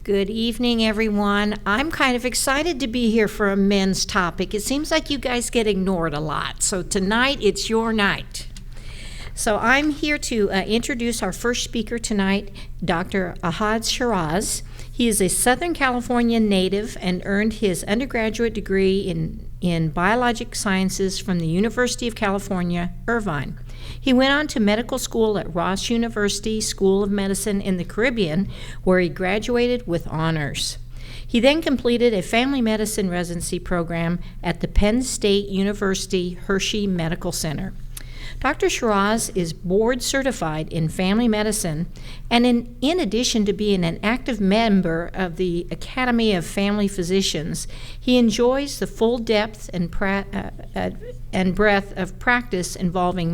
Good evening, everyone. I'm kind of excited to be here for a men's topic. It seems like you guys get ignored a lot, so tonight it's your night. So I'm here to introduce our first speaker tonight, Dr. Ahad Shiraz. He is a Southern California native and earned his undergraduate degree in biologic sciences from the University of California, Irvine. He went on to medical school at Ross University School of Medicine in the Caribbean, where he graduated with honors. He then completed a family medicine residency program at the Penn State University Hershey Medical Center. Dr. Shiraz is board certified in family medicine, and in addition to being an active member of the Academy of Family Physicians, he enjoys the full depth and breadth of practice involving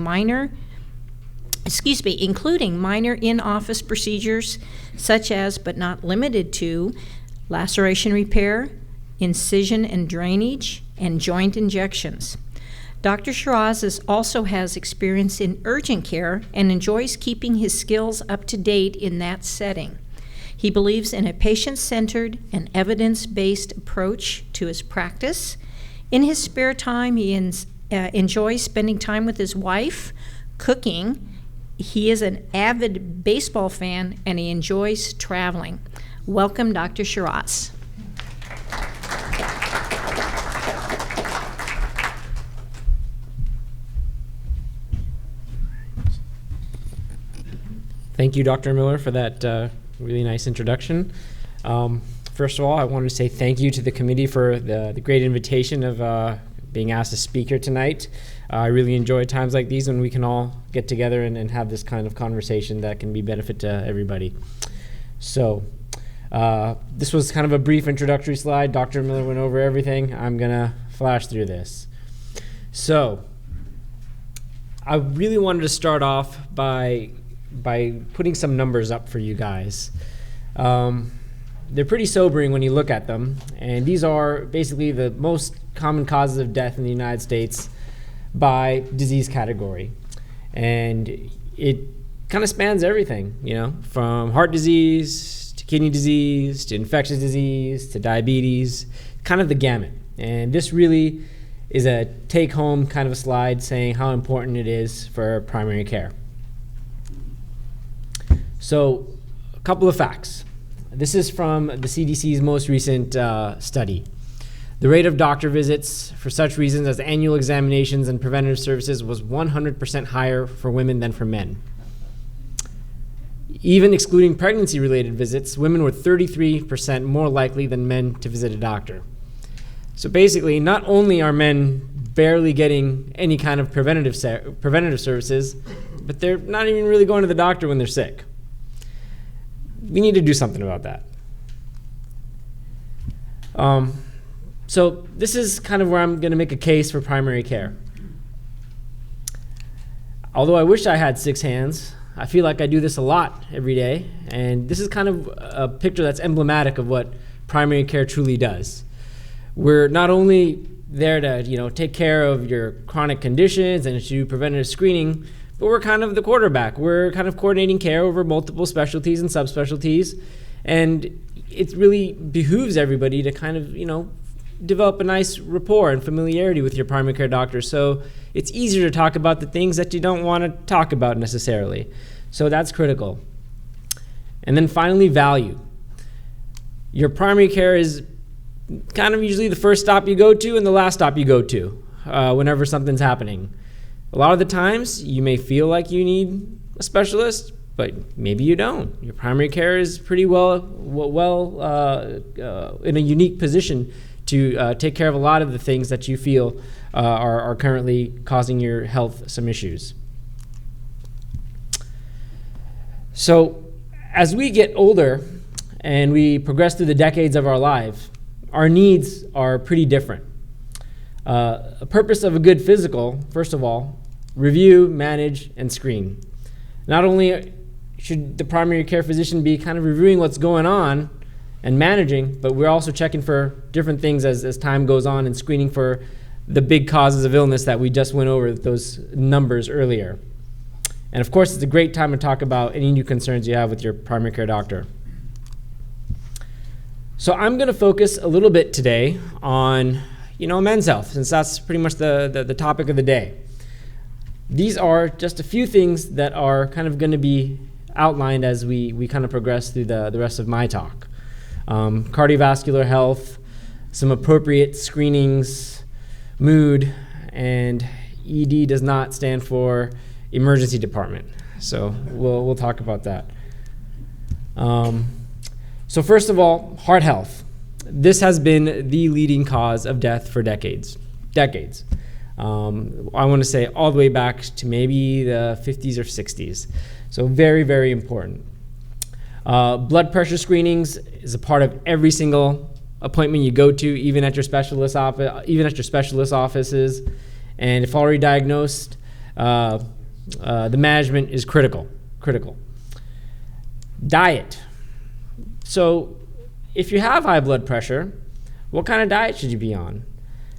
including minor in-office procedures such as, but not limited to, laceration repair, incision and drainage, and joint injections. Dr. Shiraz also has experience in urgent care and enjoys keeping his skills up to date in that setting. He believes in a patient-centered and evidence-based approach to his practice. In his spare time, he enjoys spending time with his wife, cooking. He is an avid baseball fan, and he enjoys traveling. Welcome, Dr. Shiraz. Thank you, Dr. Miller, for that really nice introduction. First of all, I wanted to say thank you to the committee for the great invitation of being asked to speak here tonight. I really enjoy times like these when we can all get together and have this kind of conversation that can be benefit to everybody. So this was kind of a brief introductory slide. Dr. Miller went over everything. I'm going to flash through this. So I really wanted to start off by putting some numbers up for you guys. They're pretty sobering when you look at them, and these are basically the most common causes of death in the United States by disease category. And it kind of spans everything, from heart disease to kidney disease to infectious disease to diabetes, kind of the gamut. And this really is a take-home kind of a slide saying how important it is for primary care. So, a couple of facts. This is from the CDC's most recent study. The rate of doctor visits for such reasons as annual examinations and preventative services was 100% higher for women than for men. Even excluding pregnancy-related visits, women were 33% more likely than men to visit a doctor. So basically, not only are men barely getting any kind of preventative services, but they're not even really going to the doctor when they're sick. We need to do something about that. So this is kind of where I'm going to make a case for primary care. Although I wish I had 6 hands, I feel like I do this a lot every day, and this is kind of a picture that's emblematic of what primary care truly does. We're not only there to take care of your chronic conditions and to do preventative screening, but we're kind of the quarterback. We're kind of coordinating care over multiple specialties and subspecialties, and it really behooves everybody to kind of, develop a nice rapport and familiarity with your primary care doctor, so it's easier to talk about the things that you don't want to talk about necessarily. So that's critical. And then finally, value. Your primary care is kind of usually the first stop you go to and the last stop you go to whenever something's happening. A lot of the times, you may feel like you need a specialist, but maybe you don't. Your primary care is pretty well in a unique position to take care of a lot of the things that you feel are currently causing your health some issues. So, as we get older and we progress through the decades of our lives, our needs are pretty different. A purpose of a good physical, first of all, review, manage, and screen. Not only should the primary care physician be kind of reviewing what's going on and managing, but we're also checking for different things as time goes on and screening for the big causes of illness that we just went over those numbers earlier. And of course, it's a great time to talk about any new concerns you have with your primary care doctor. So I'm going to focus a little bit today on, men's health, since that's pretty much the topic of the day. These are just a few things that are kind of going to be outlined as we kind of progress through the rest of my talk. Cardiovascular health, some appropriate screenings, mood, and ED does not stand for emergency department. So we'll talk about that. So first of all, heart health. This has been the leading cause of death for decades. I want to say all the way back to maybe the 50s or 60s. So very, very important. Blood pressure screenings is a part of every single appointment you go to, even at your specialist offices. And if already diagnosed, the management is critical. Diet. So if you have high blood pressure, what kind of diet should you be on?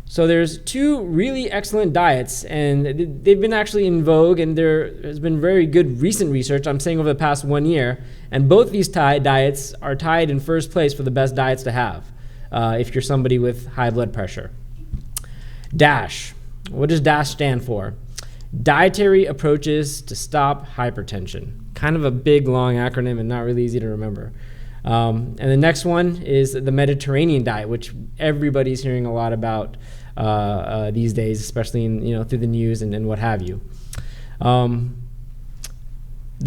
So there's two really excellent diets, and they've been actually in vogue, and there has been very good recent research, I'm saying over the past 1 year, and both these diets are tied in first place for the best diets to have if you're somebody with high blood pressure. DASH. What does DASH stand for? Dietary Approaches to Stop Hypertension. Kind of a big, long acronym and not really easy to remember. And the next one is the Mediterranean diet, which everybody's hearing a lot about these days, especially through the news and what have you. The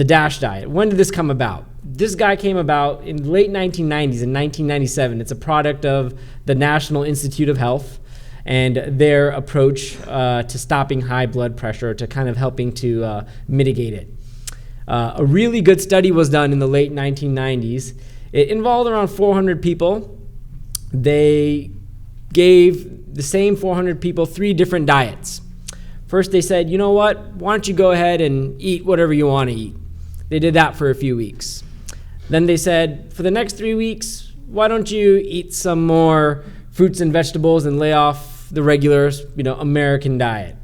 DASH diet. When did this come about? This guy came about in the late 1990s, in 1997. It's a product of the National Institute of Health and their approach to stopping high blood pressure, to kind of helping to mitigate it. A really good study was done in the late 1990s. It involved around 400 people. They gave the same 400 people 3 different diets. First, they said, you know what? Why don't you go ahead and eat whatever you want to eat? They did that for a few weeks. Then they said, for the next 3 weeks, why don't you eat some more fruits and vegetables and lay off the regular, American diet?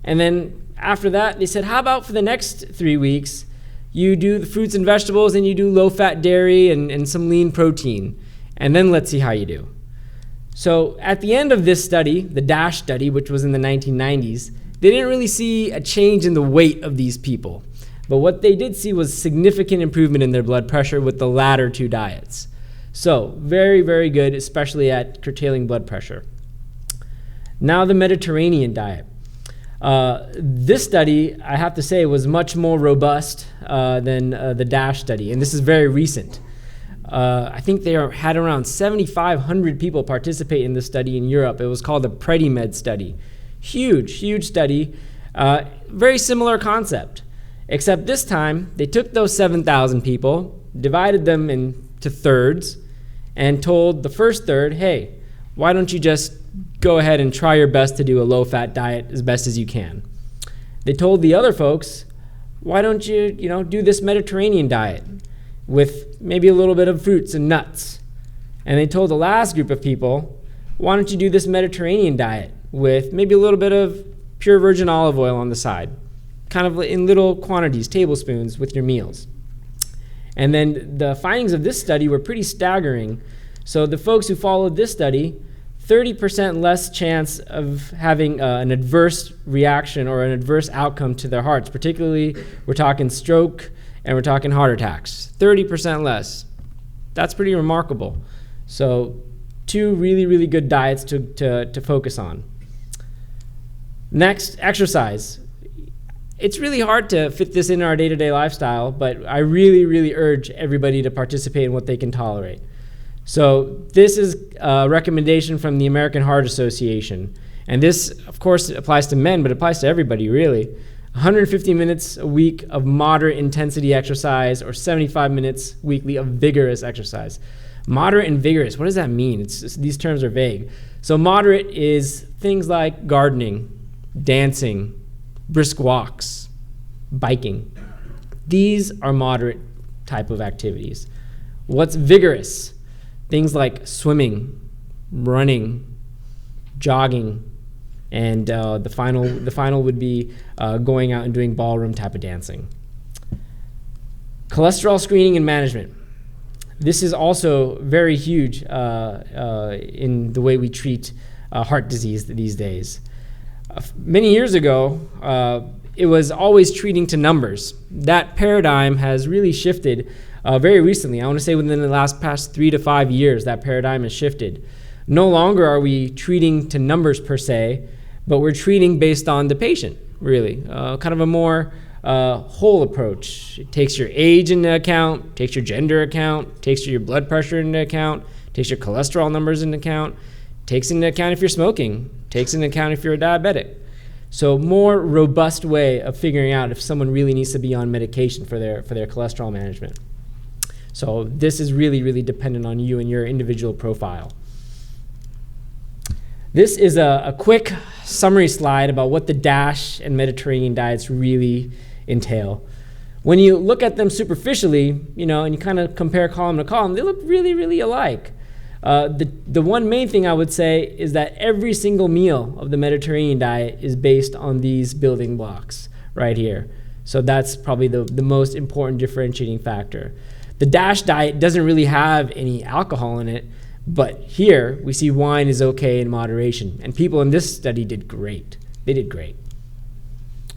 And then after that, they said, how about for the next 3 weeks, you do the fruits and vegetables and you do low-fat dairy and some lean protein, and then let's see how you do. So at the end of this study, the DASH study, which was in the 1990s, they didn't really see a change in the weight of these people. But what they did see was significant improvement in their blood pressure with the latter 2 diets. So very, very good, especially at curtailing blood pressure. Now the Mediterranean diet. This study, I have to say, was much more robust than the DASH study, and this is very recent. I think they had around 7,500 people participate in this study in Europe. It was called the PREDIMED study. Huge study. Very similar concept, except this time they took those 7,000 people, divided them into thirds, and told the first third, hey, why don't you just go ahead and try your best to do a low-fat diet as best as you can. They told the other folks, why don't you, do this Mediterranean diet with maybe a little bit of fruits and nuts. And they told the last group of people, why don't you do this Mediterranean diet with maybe a little bit of pure virgin olive oil on the side, kind of in little quantities, tablespoons, with your meals. And then the findings of this study were pretty staggering. So the folks who followed this study, 30% less chance of having an adverse reaction or an adverse outcome to their hearts. Particularly, we're talking stroke and we're talking heart attacks. 30% less. That's pretty remarkable. So 2 really, really good diets to focus on. Next, exercise. It's really hard to fit this in our day-to-day lifestyle, but I really, really urge everybody to participate in what they can tolerate. So this is a recommendation from the American Heart Association. And this, of course, applies to men, but it applies to everybody, really. 150 minutes a week of moderate intensity exercise or 75 minutes weekly of vigorous exercise. Moderate and vigorous, what does that mean? These terms are vague. So moderate is things like gardening, dancing, brisk walks, biking. These are moderate type of activities. What's vigorous? Things like swimming, running, jogging, and the final would be going out and doing ballroom type of dancing. Cholesterol screening and management. this is also very huge in the way we treat heart disease these days. Many years ago, it was always treating to numbers. That paradigm has really shifted very recently. I want to say within the past 3 to 5 years, that paradigm has shifted. No longer are we treating to numbers per se, but we're treating based on the patient, really. Kind of a more whole approach. It takes your age into account, takes your gender account, takes your blood pressure into account, takes your cholesterol numbers into account, takes into account if you're smoking, takes into account if you're a diabetic. So more robust way of figuring out if someone really needs to be on medication for their cholesterol management. So this is really, really dependent on you and your individual profile. This is a quick summary slide about what the DASH and Mediterranean diets really entail. When you look at them superficially, and you kind of compare column to column, they look really, really alike. The one main thing I would say is that every single meal of the Mediterranean diet is based on these building blocks right here. So that's probably the most important differentiating factor. The DASH diet doesn't really have any alcohol in it, but here we see wine is okay in moderation. And people in this study did great. They did great.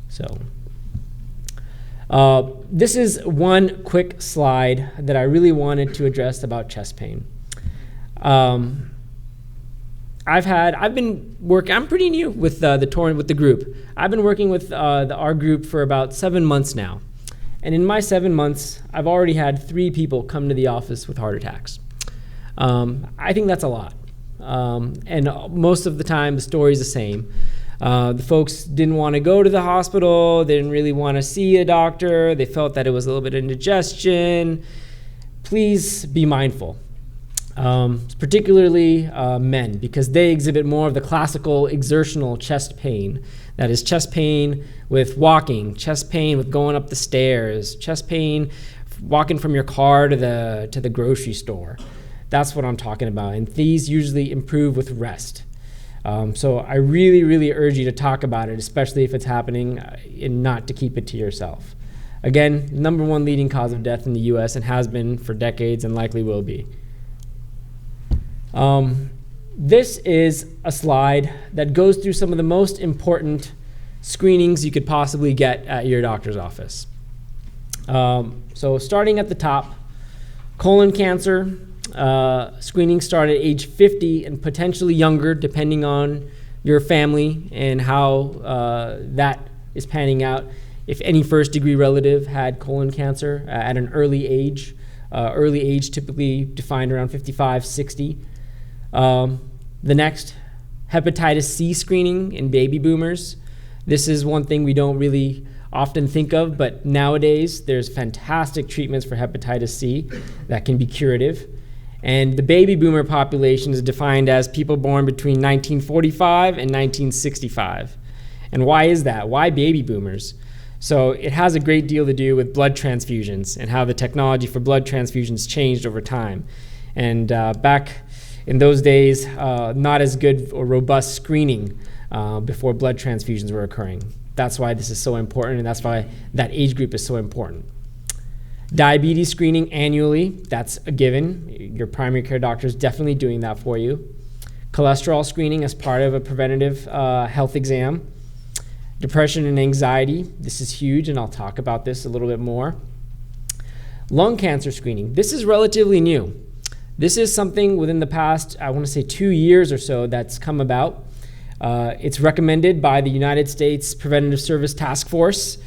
So this is one quick slide that I really wanted to address about chest pain. I'm pretty new with the group. I've been working with our group for about 7 months now. And in my 7 months, I've already had 3 people come to the office with heart attacks. I think that's a lot. And most of the time, the story's the same. The folks didn't want to go to the hospital. They didn't really want to see a doctor. They felt that it was a little bit of indigestion. Please be mindful. Particularly men, because they exhibit more of the classical exertional chest pain. That is chest pain with walking, chest pain with going up the stairs, chest pain walking from your car to the grocery store. That's what I'm talking about. And these usually improve with rest. So I really, really urge you to talk about it, especially if it's happening, and not to keep it to yourself. Again, number 1 leading cause of death in the U.S. and has been for decades and likely will be. This is a slide that goes through some of the most important screenings you could possibly get at your doctor's office. So starting at the top, colon cancer screening start at age 50 and potentially younger, depending on your family and how that is panning out. If any first-degree relative had colon cancer at an early age typically defined around 55, 60. The next, hepatitis C screening in baby boomers. This is one thing we don't really often think of, but nowadays there's fantastic treatments for hepatitis C that can be curative. And the baby boomer population is defined as people born between 1945 and 1965. And why is that? Why baby boomers? So it has a great deal to do with blood transfusions and how the technology for blood transfusions changed over time. And back in those days, not as good or robust screening before blood transfusions were occurring. That's why this is so important, and that's why that age group is so important. Diabetes screening annually, that's a given. Your primary care doctor is definitely doing that for you. Cholesterol screening as part of a preventative health exam. Depression and anxiety, this is huge, and I'll talk about this a little bit more. Lung cancer screening, this is relatively new. This is something within the past, I want to say 2 years or so, that's come about. It's recommended by the United States Preventive Service Task Force,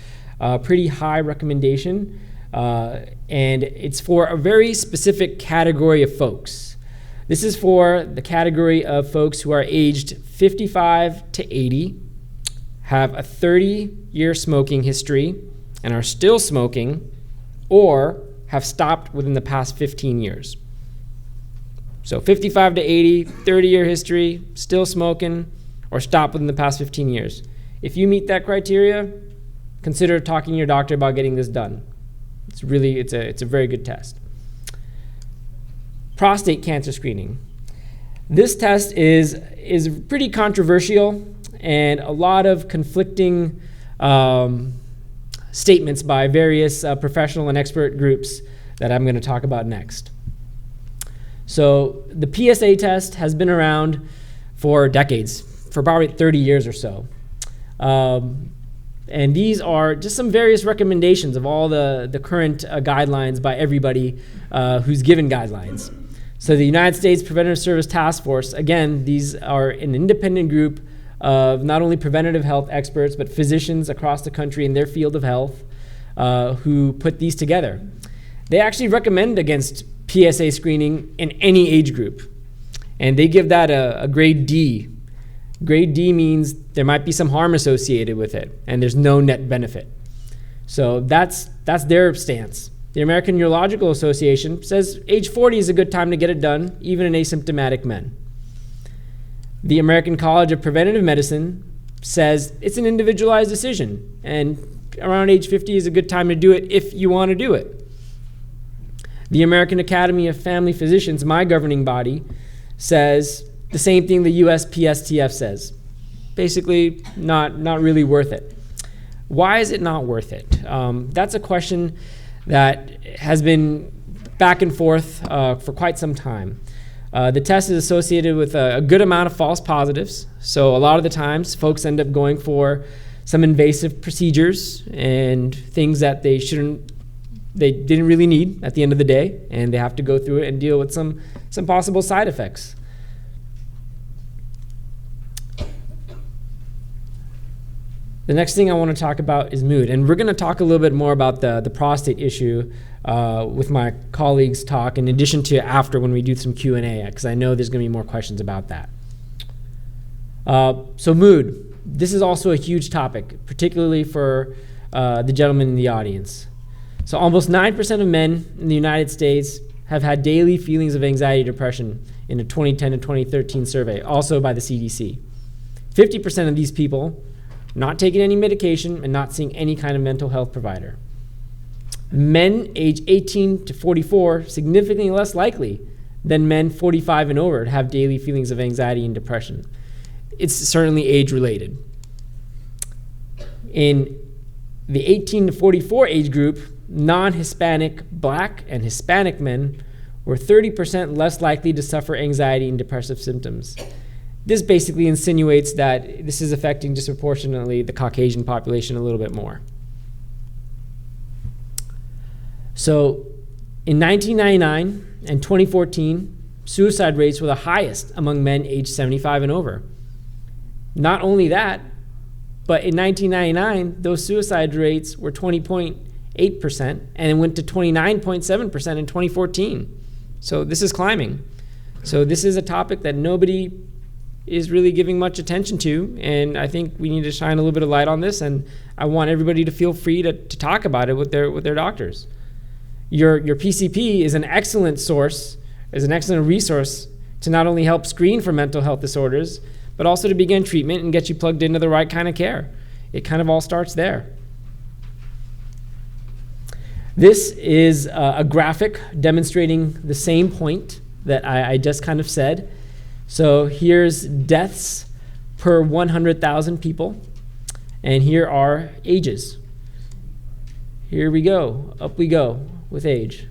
pretty high recommendation, and it's for a very specific category of folks. This is for the category of folks who are aged 55 to 80, have a 30-year smoking history, and are still smoking, or have stopped within the past 15 years. So 55 to 80, 30-year history, still smoking, or stopped within the past 15 years. If you meet that criteria, consider talking to your doctor about getting this done. It's a very good test. Prostate cancer screening. This test is pretty controversial, and a lot of conflicting statements by various professional and expert groups that I'm going to talk about next. So the PSA test has been around for decades, for probably 30 years or so. And these are just some various recommendations of all the current guidelines by everybody who's given guidelines. So the United States Preventive Service Task Force, again, these are an independent group of not only preventative health experts, but physicians across the country in their field of health who put these together. They actually recommend against PSA screening in any age group, and they give that a grade D. Grade D means there might be some harm associated with it, and there's no net benefit. So that's their stance. The American Urological Association says age 40 is a good time to get it done, even in asymptomatic men. The American College of Preventive Medicine says it's an individualized decision, and around age 50 is a good time to do it if you want to do it. The American Academy of Family Physicians, my governing body, says the same thing the USPSTF says. Basically, not really worth it. Why is it not worth it? That's a question that has been back and forth for quite some time. The test is associated with a good amount of false positives. So a lot of the times, folks end up going for some invasive procedures and things that they didn't really need at the end of the day, and they have to go through it and deal with some possible side effects. The next thing I want to talk about is mood, and we're going to talk a little bit more about the prostate issue with my colleagues' talk, in addition to after when we do some Q&A, because I know there's going to be more questions about that. So mood, this is also a huge topic, particularly for the gentlemen in the audience. So almost 9% of men in the United States have had daily feelings of anxiety or depression in a 2010 to 2013 survey, also by the CDC. 50% of these people not taking any medication and not seeing any kind of mental health provider. Men age 18 to 44, significantly less likely than men 45 and over to have daily feelings of anxiety and depression. It's certainly age-related. In the 18 to 44 age group, non-Hispanic Black and Hispanic men were 30% less likely to suffer anxiety and depressive symptoms. This basically insinuates that this is affecting disproportionately the Caucasian population a little bit more. So in 1999 and 2014, suicide rates were the highest among men aged 75 and over. Not only that, but in 1999, those suicide rates were 20.8%, and it went to 29.7% in 2014. So this is climbing. So this is a topic that nobody is really giving much attention to, and I think we need to shine a little bit of light on this, and I want everybody to feel free to talk about it with their doctors. Your PCP is an excellent source, is an excellent resource to not only help screen for mental health disorders, but also to begin treatment and get you plugged into the right kind of care. It kind of all starts there. This is a graphic demonstrating the same point that I just kind of said. So here's deaths per 100,000 people, and here are ages. Here we go, up we go with age.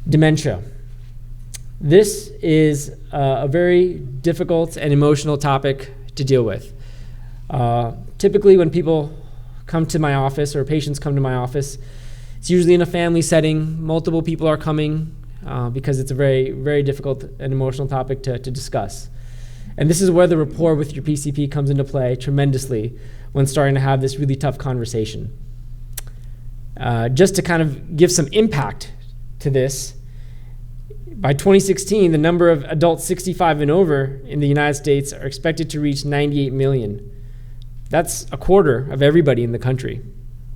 Dementia. This is a very difficult and emotional topic to deal with. Typically when people come to my office or patients come to my office, it's usually in a family setting. Multiple people are coming because it's a very, very difficult and emotional topic to discuss. And this is where the rapport with your PCP comes into play tremendously when starting to have this really tough conversation. Just to kind of give some impact to this, by 2016, the number of adults 65 and over in the United States are expected to reach 98 million. That's a quarter of everybody in the country.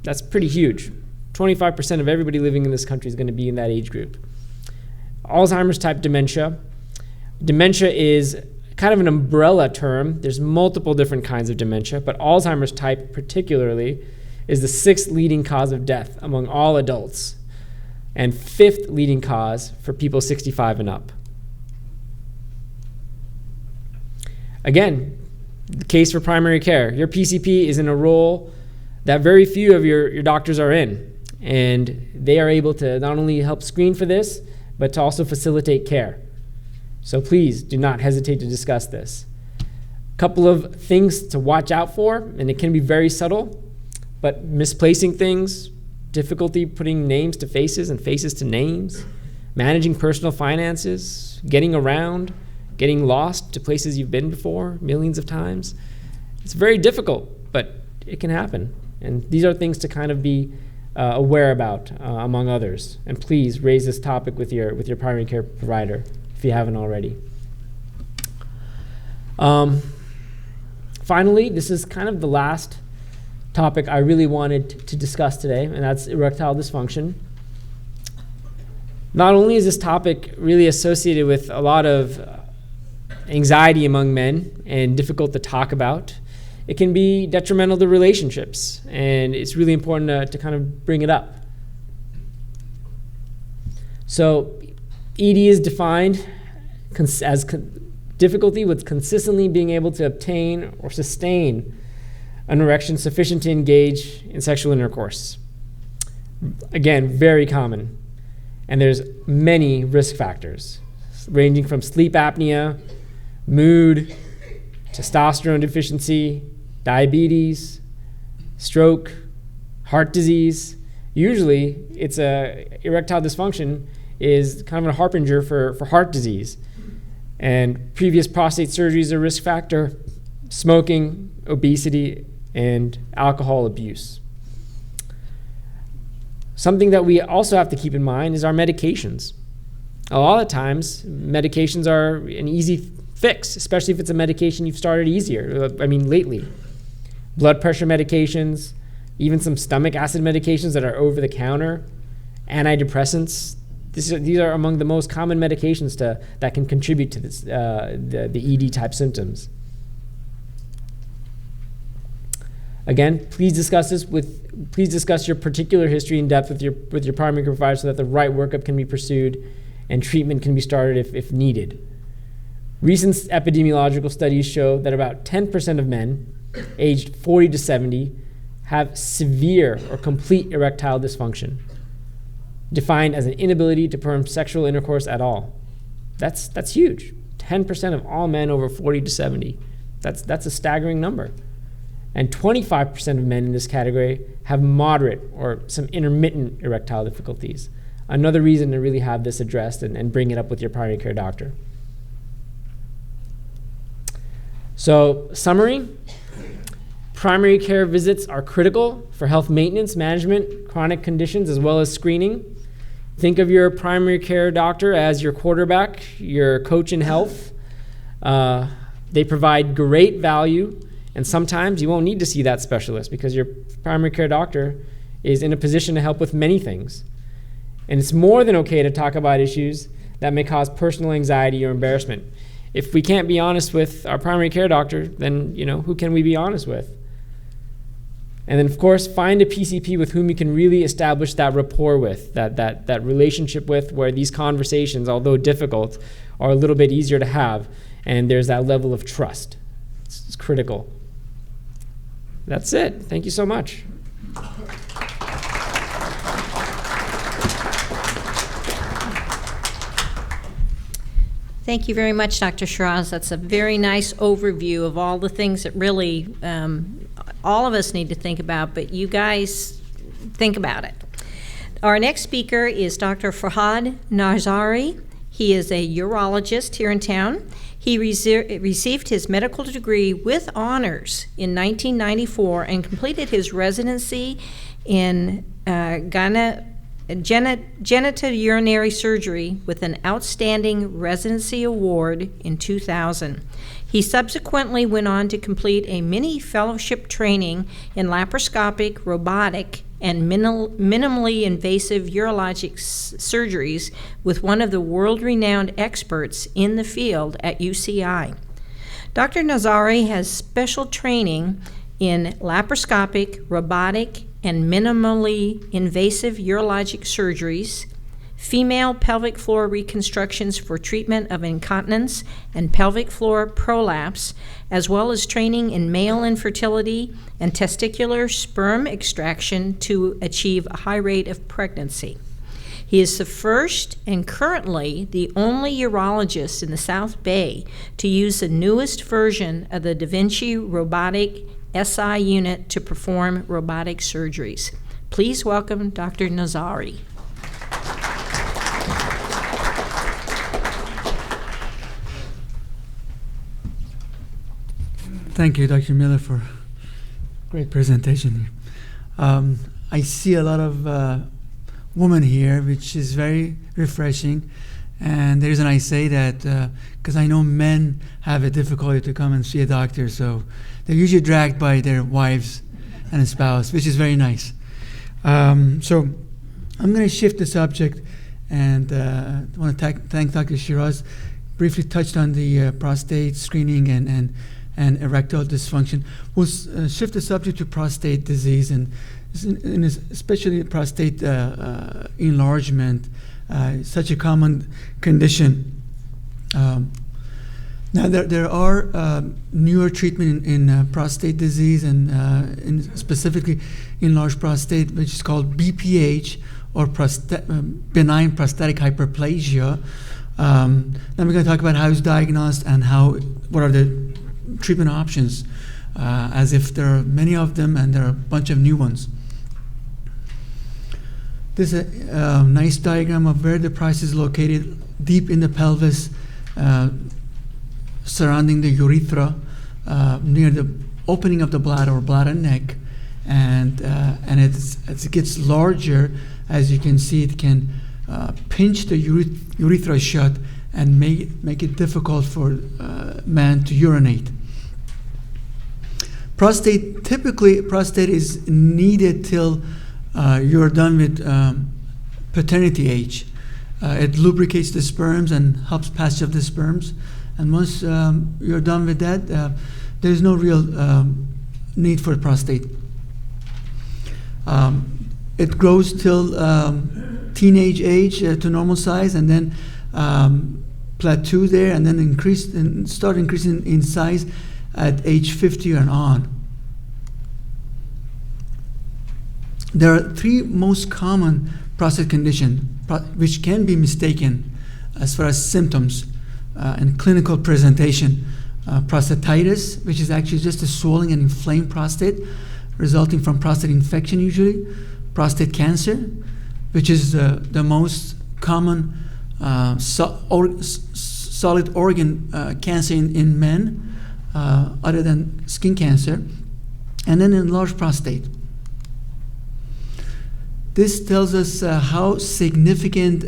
That's pretty huge. 25% of everybody living in this country is going to be in that age group. Alzheimer's type dementia. Dementia is kind of an umbrella term. There's multiple different kinds of dementia, but Alzheimer's type particularly is the 6th leading cause of death among all adults and 5th leading cause for people 65 and up. Again, the case for primary care. Your PCP is in a role that very few of your doctors are in. and they are able to not only help screen for this, but to also facilitate care. So please do not hesitate to discuss this. A couple of things to watch out for, and it can be very subtle, but misplacing things, difficulty putting names to faces and faces to names, managing personal finances, getting around, getting lost to places you've been before millions of times. It's very difficult, but it can happen. And these are things to kind of be aware about, among others. And please raise this topic with your primary care provider if you haven't already. Finally, this is kind of the last topic I really wanted to discuss today, and that's erectile dysfunction. Not only is this topic really associated with a lot of anxiety among men and difficult to talk about, it can be detrimental to relationships, and it's really important to kind of bring it up. So ED is defined as difficulty with consistently being able to obtain or sustain an erection sufficient to engage in sexual intercourse. Again, very common. And there's many risk factors, ranging from sleep apnea, mood, testosterone deficiency, diabetes, stroke, heart disease. Usually, erectile dysfunction is kind of a harbinger for heart disease. And previous prostate surgery is a risk factor, smoking, obesity, and alcohol abuse. Something that we also have to keep in mind is our medications. A lot of times, medications are an easy fix, especially if it's a medication you've started lately. Blood pressure medications, even some stomach acid medications that are over the counter, antidepressants. These are among the most common medications that can contribute to this, the ED type symptoms. Again, please discuss your particular history in depth with your primary care provider so that the right workup can be pursued and treatment can be started if needed. Recent epidemiological studies show that about 10% of men aged 40 to 70 have severe or complete erectile dysfunction, defined as an inability to perform sexual intercourse at all. That's huge. 10% of all men over 40 to 70. That's a staggering number. And 25% of men in this category have moderate or some intermittent erectile difficulties. Another reason to really have this addressed and bring it up with your primary care doctor. So, summary, primary care visits are critical for health maintenance, management, chronic conditions, as well as screening. Think of your primary care doctor as your quarterback, your coach in health. They provide great value. And sometimes you won't need to see that specialist because your primary care doctor is in a position to help with many things. And it's more than okay to talk about issues that may cause personal anxiety or embarrassment. If we can't be honest with our primary care doctor, then who can we be honest with? And then, of course, find a PCP with whom you can really establish that rapport with, that relationship with, where these conversations, although difficult, are a little bit easier to have, and there's that level of trust. It's critical. That's it. Thank you so much. Thank you very much, Dr. Shiraz. That's a very nice overview of all the things that really all of us need to think about, but you guys think about it. Our next speaker is Dr. Farhad Nazari. He is a urologist here in town. He received his medical degree with honors in 1994 and completed his residency in genitourinary surgery with an outstanding residency award in 2000. He subsequently went on to complete a mini fellowship training in laparoscopic, robotic, and minimally invasive urologic surgeries with one of the world-renowned experts in the field at UCI. Dr. Nazari has special training in laparoscopic, robotic, and minimally invasive urologic surgeries, female pelvic floor reconstructions for treatment of incontinence and pelvic floor prolapse, as well as training in male infertility and testicular sperm extraction to achieve a high rate of pregnancy. He is the first and currently the only urologist in the South Bay to use the newest version of the Da Vinci robotic SI unit to perform robotic surgeries. Please welcome Dr. Nazari. Thank you, Dr. Miller, for great presentation. I see a lot of women here, which is very refreshing. And the reason I say that, because I know men have a difficulty to come and see a doctor, so they're usually dragged by their wives and a spouse, which is very nice. So I'm going to shift the subject, and I want to thank Dr. Shiraz. Briefly touched on the prostate screening and erectile dysfunction. We'll shift the subject to prostate disease, and especially prostate enlargement, such a common condition. Now there are newer treatment in prostate disease, and in specifically enlarged prostate, which is called BPH, or benign prostatic hyperplasia. Then we're going to talk about how it's diagnosed and what are the treatment options, as if there are many of them and there are a bunch of new ones. This is a nice diagram of where the prostate is located, deep in the pelvis, surrounding the urethra, near the opening of the bladder or bladder neck, and as it gets larger, as you can see, it can pinch the urethra shut and make it difficult for man to urinate. Typically prostate is needed till you're done with paternity age. It lubricates the sperms and helps passage of the sperms. And once you're done with that, there's no real need for prostate. It grows till teenage age to normal size, and then plateau there, and then start increasing in size at age 50 and on. There are three most common prostate conditions which can be mistaken as far as symptoms and clinical presentation. Prostatitis, which is actually just a swollen and inflamed prostate resulting from prostate infection usually. Prostate cancer, which is the most common solid organ cancer in men, other than skin cancer. And then enlarged prostate. This tells us how significant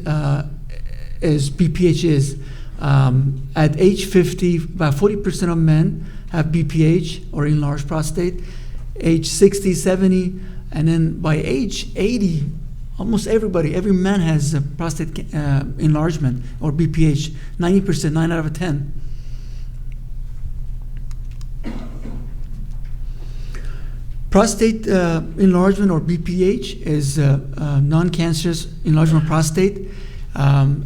is BPH is. At age 50, about 40% of men have BPH or enlarged prostate. Age 60, 70, and then by age 80, almost every man has a prostate enlargement or BPH, 90%, 9 out of 10. Prostate enlargement or BPH is non-cancerous enlargement of prostate. A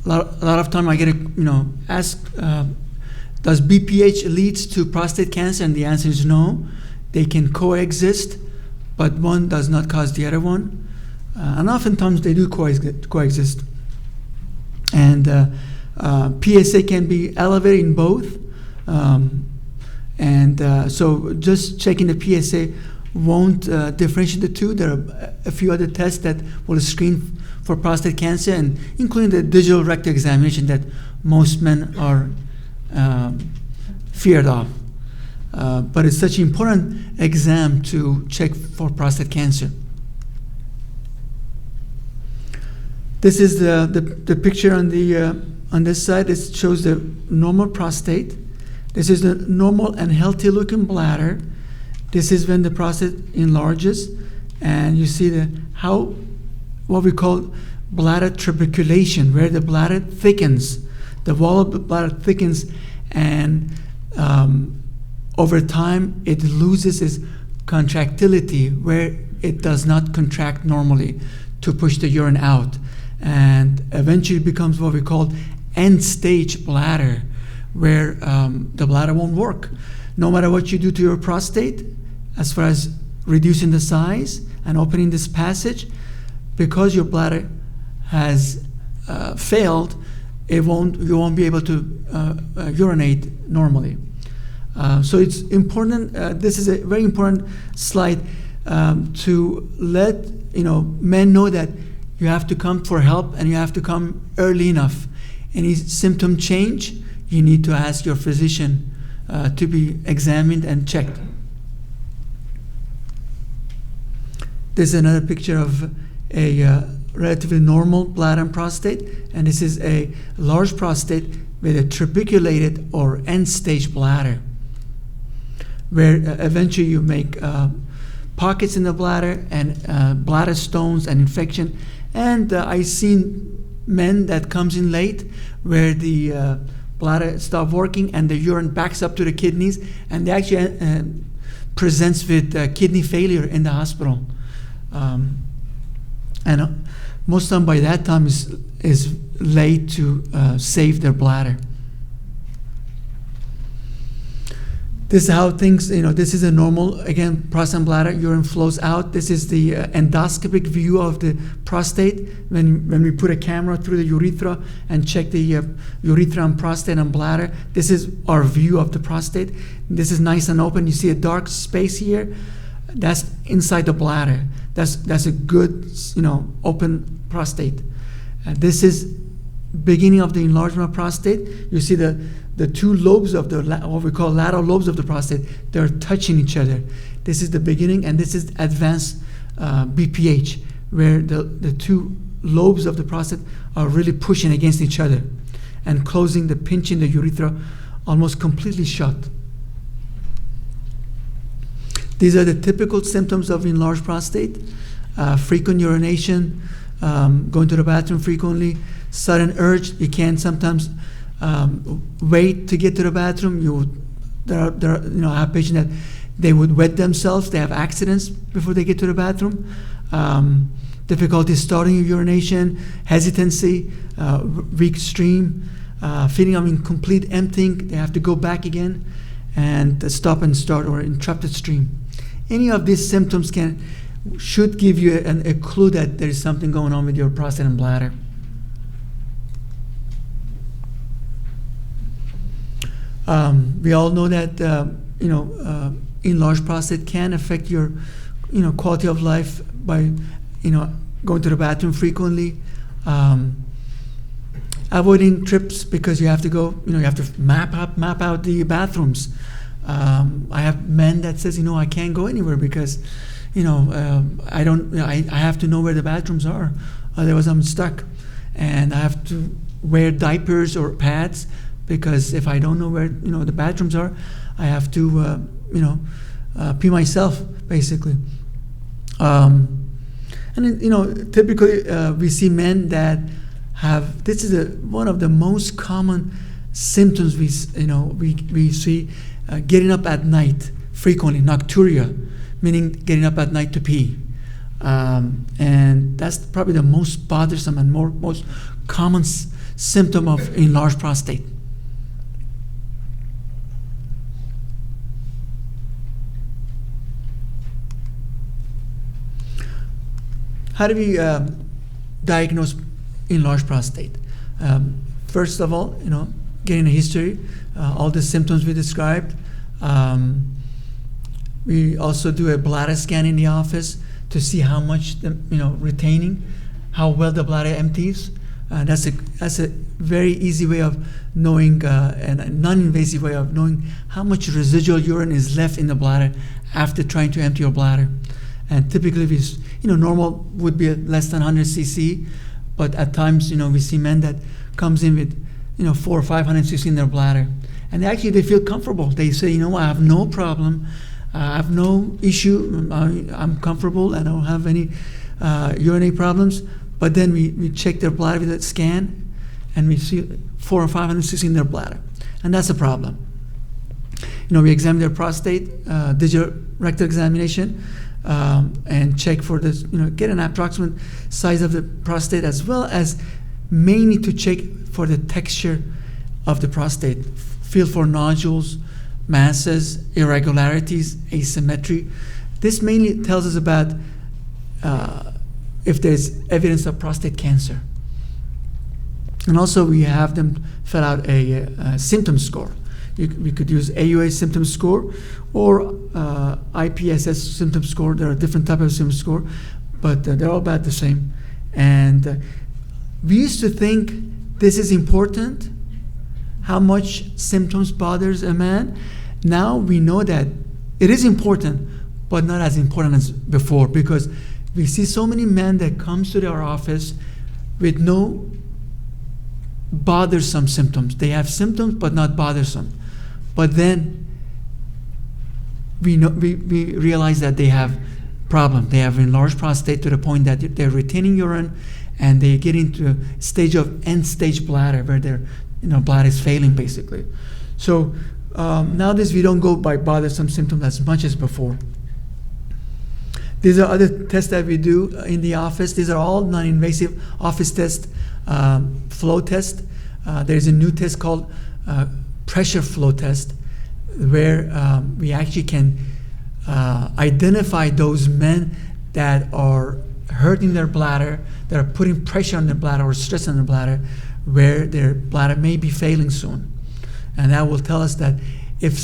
lot of time I get asked, does BPH leads to prostate cancer? And the answer is no. They can coexist, but one does not cause the other one. And oftentimes they do coexist. And PSA can be elevated in both. So just checking the PSA won't differentiate the two. There are a few other tests that will screen for prostate cancer, and including the digital rectal examination that most men are feared of. But it's such an important exam to check for prostate cancer. This is the picture on this side. It shows the normal prostate. This is the normal and healthy looking bladder. This is when the prostate enlarges, and you see what we call bladder trabeculation, where the bladder thickens, the wall of the bladder thickens, and over time it loses its contractility, where it does not contract normally to push the urine out. and eventually becomes what we call end-stage bladder, where the bladder won't work. No matter what you do to your prostate, as far as reducing the size and opening this passage, because your bladder has failed, you won't be able to urinate normally. So it's important. This is a very important slide to let men know that you have to come for help and you have to come early enough. Any symptom change, you need to ask your physician to be examined and checked. This is another picture of a relatively normal bladder and prostate, and this is a large prostate with a trabeculated or end-stage bladder, where eventually you make pockets in the bladder and bladder stones and infection. And I've seen men that comes in late where the bladder stops working and the urine backs up to the kidneys, and they actually presents with kidney failure in the hospital. And most of them by that time is late to save their bladder. This is how things, this is a normal, again, prostate and bladder, urine flows out. This is the endoscopic view of the prostate when we put a camera through the urethra and check the urethra and prostate and bladder. This is our view of the prostate. This is nice and open. You see a dark space here. That's inside the bladder. That's a good, open prostate. This is beginning of the enlargement of prostate. You see the two lobes of what we call lateral lobes of the prostate. They're touching each other. This is the beginning, and this is advanced BPH, where the two lobes of the prostate are really pushing against each other and pinching the urethra almost completely shut. These are the typical symptoms of enlarged prostate: frequent urination, going to the bathroom frequently, sudden urge. You can sometimes wait to get to the bathroom. I have patients that they would wet themselves. They have accidents before they get to the bathroom. Difficulty starting your urination, hesitancy, weak stream, feeling of incomplete emptying. They have to go back again and stop and start, or interrupted stream. Any of these symptoms should give you a clue that there is something going on with your prostate and bladder. We all know that enlarged prostate can affect your quality of life by going to the bathroom frequently, avoiding trips because you have to go, you have to map out the bathrooms. I have men that says, I can't go anywhere because I have to know where the bathrooms are, otherwise I'm stuck, and I have to wear diapers or pads because if I don't know where the bathrooms are, I have to pee myself basically. And typically we see men that have, this is one of the most common symptoms we see, getting up at night frequently, nocturia, meaning getting up at night to pee. And that's probably the most bothersome and most common symptom of enlarged prostate. How do we diagnose enlarged prostate? First of all, getting a history, all the symptoms we described. We also do a bladder scan in the office to see how much retaining, how well the bladder empties. That's a very easy way of knowing, and a non-invasive way of knowing how much residual urine is left in the bladder after trying to empty your bladder. And typically, normal would be less than 100 cc, but at times, we see men that comes in with, 400 or 500 cc in their bladder, and actually they feel comfortable. They say, I have no problem, I have no issue, I'm comfortable, I don't have any urinary problems. But then we check their bladder with a scan, and we see 400 or 500 cc in their bladder, and that's a problem. We examine their prostate, digital rectal examination. and check for this, get an approximate size of the prostate, as well as mainly to check for the texture of the prostate, feel for nodules, masses, irregularities, asymmetry. This mainly tells us about if there's evidence of prostate cancer. And also we have them fill out a symptom score. We could use AUA symptom score or IPSS symptom score. There are different types of symptom score, but they're all about the same. And we used to think this is important, how much symptoms bothers a man. Now we know that it is important, but not as important as before, because we see so many men that comes to our office with no bothersome symptoms. They have symptoms, but not bothersome. But then we realize that they have problem. They have enlarged prostate to the point that they're retaining urine, and they get into a stage of end-stage bladder where their bladder is failing, basically. So nowadays we don't go by bothersome symptoms as much as before. These are other tests that we do in the office. These are all non-invasive office tests, flow test. There's a new test called pressure flow test, where we actually can identify those men that are hurting their bladder, that are putting pressure on their bladder or stress on their bladder, where their bladder may be failing soon. And that will tell us that if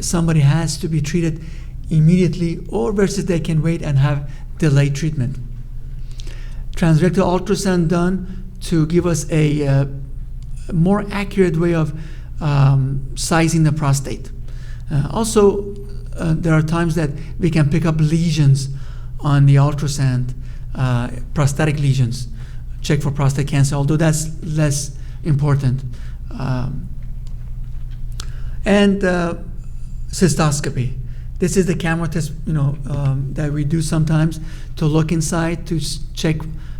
somebody has to be treated immediately, or versus they can wait and have delayed treatment. Transrectal ultrasound done to give us a more accurate way of sizing the prostate. Also, there are times that we can pick up lesions on the ultrasound, prostatic lesions, check for prostate cancer, although that's less important. And cystoscopy. This is the camera test, that we do sometimes to look inside to check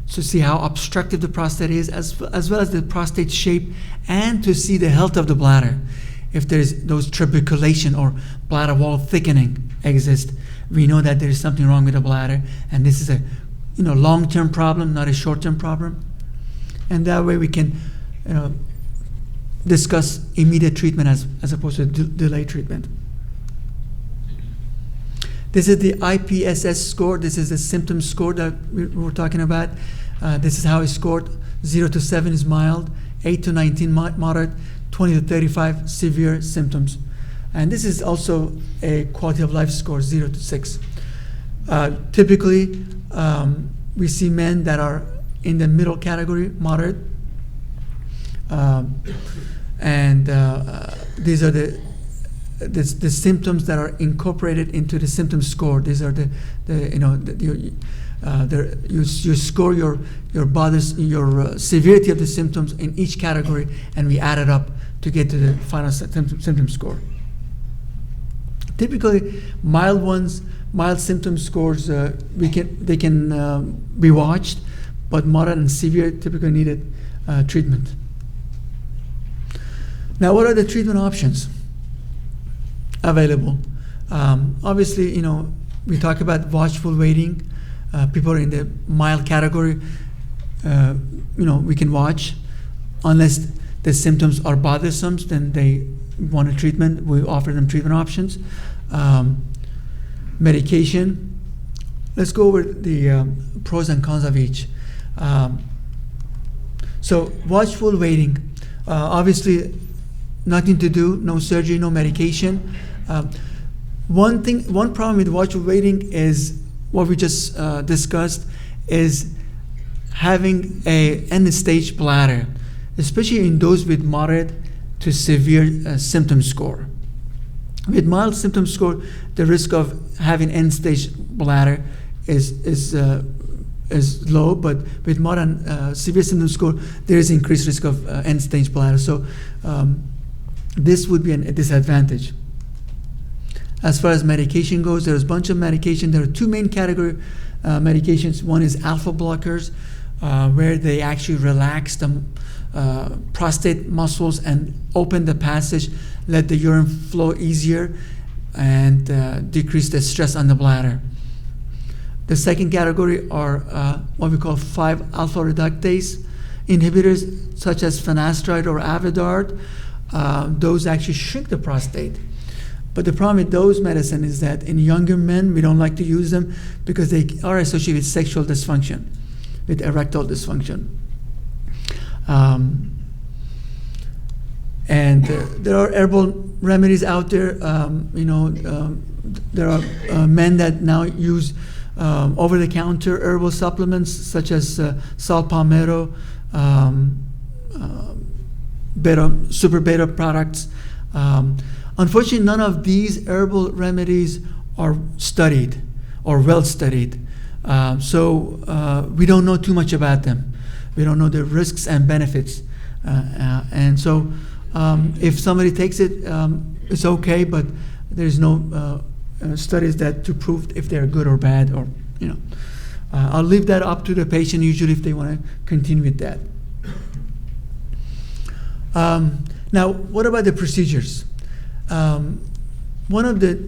to see how obstructive the prostate is, as well as the prostate shape, and to see the health of the bladder. If there's those trabeculation or bladder wall thickening exist, we know that there is something wrong with the bladder, and this is a long-term problem, not a short-term problem. And that way we can discuss immediate treatment as opposed to delayed treatment. This is the IPSS score. This is the symptom score that we were talking about. This is how it's scored. 0 to 7 is mild, 8 to 19 moderate, 20 to 35 severe symptoms. And this is also a quality of life score, 0 to 6. Typically, we see men that are in the middle category, moderate. These are the symptoms that are incorporated into the symptom score. These are you score your severity of the symptoms in each category, and we add it up to get to the final symptom score. Typically, mild symptom scores, they can be watched, but moderate and severe typically needed treatment. Now, what are the treatment options available? Obviously, we talk about watchful waiting. People are in the mild category. We can watch. Unless the symptoms are bothersome, then they want a treatment. We offer them treatment options. Medication. Let's go over the pros and cons of each. So, watchful waiting. Obviously, nothing to do, no surgery, no medication. One problem with watchful waiting is what we just discussed, is having a end-stage bladder, especially in those with moderate to severe symptom score. With mild symptom score, the risk of having end-stage bladder is low, but with moderate and severe symptom score, there is increased risk of end-stage bladder. So this would be a disadvantage. As far as medication goes, there's a bunch of medication. There are two main category medications. One is alpha blockers, where they actually relax the prostate muscles and open the passage, let the urine flow easier, and decrease the stress on the bladder. The second category are what we call 5-alpha reductase inhibitors, such as finasteride or Avodart. Those actually shrink the prostate. But the problem with those medicine is that in younger men, we don't like to use them because they are associated with sexual dysfunction, with erectile dysfunction. And there are herbal remedies out there. There are men that now use over-the-counter herbal supplements such as sal palmetto, super beta products. Unfortunately, none of these herbal remedies are studied or well studied. So we don't know too much about them. We don't know the risks and benefits. And so if somebody takes it, it's okay, but there's no studies that to prove if they're good or bad, or I'll leave that up to the patient usually if they want to continue with that. Now, what about the procedures? One of the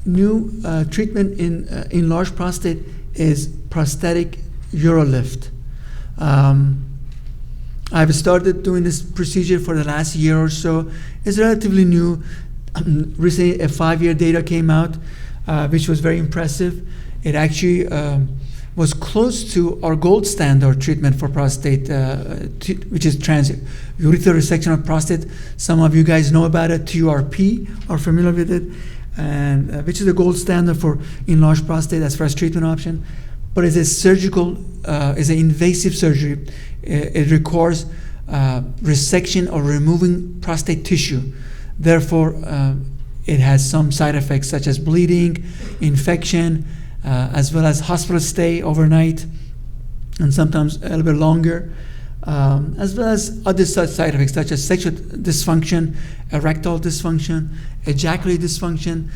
new treatment in enlarged prostate is prosthetic urolift. I've started doing this procedure for the last year or so. It's relatively new. Recently, a 5-year data came out, which was very impressive. It actually was close to our gold standard treatment for prostate, which is transurethral resection of prostate. Some of you guys know about it. TURP are familiar with it, and which is the gold standard for enlarged prostate as far as treatment option. But it's a surgical, it's an invasive surgery. It requires resection or removing prostate tissue. Therefore, it has some side effects such as bleeding, infection, as well as hospital stay overnight, and sometimes a little bit longer, as well as other side effects such as sexual dysfunction, erectile dysfunction, ejaculatory dysfunction.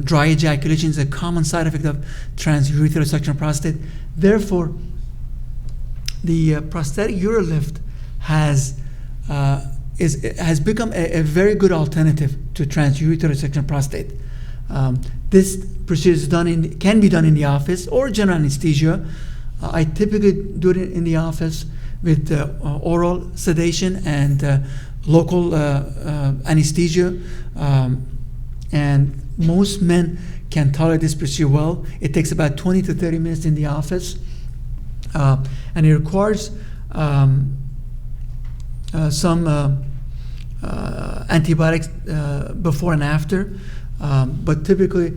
Dry ejaculation is a common side effect of transurethral resection of prostate. Therefore, the prosthetic urolift has become a very good alternative to transurethral resection of prostate. This procedure can be done in the office or general anesthesia. I typically do it in the office with oral sedation and local anesthesia. And most men can tolerate this procedure well. It takes about 20 to 30 minutes in the office. And it requires some antibiotics before and after, but typically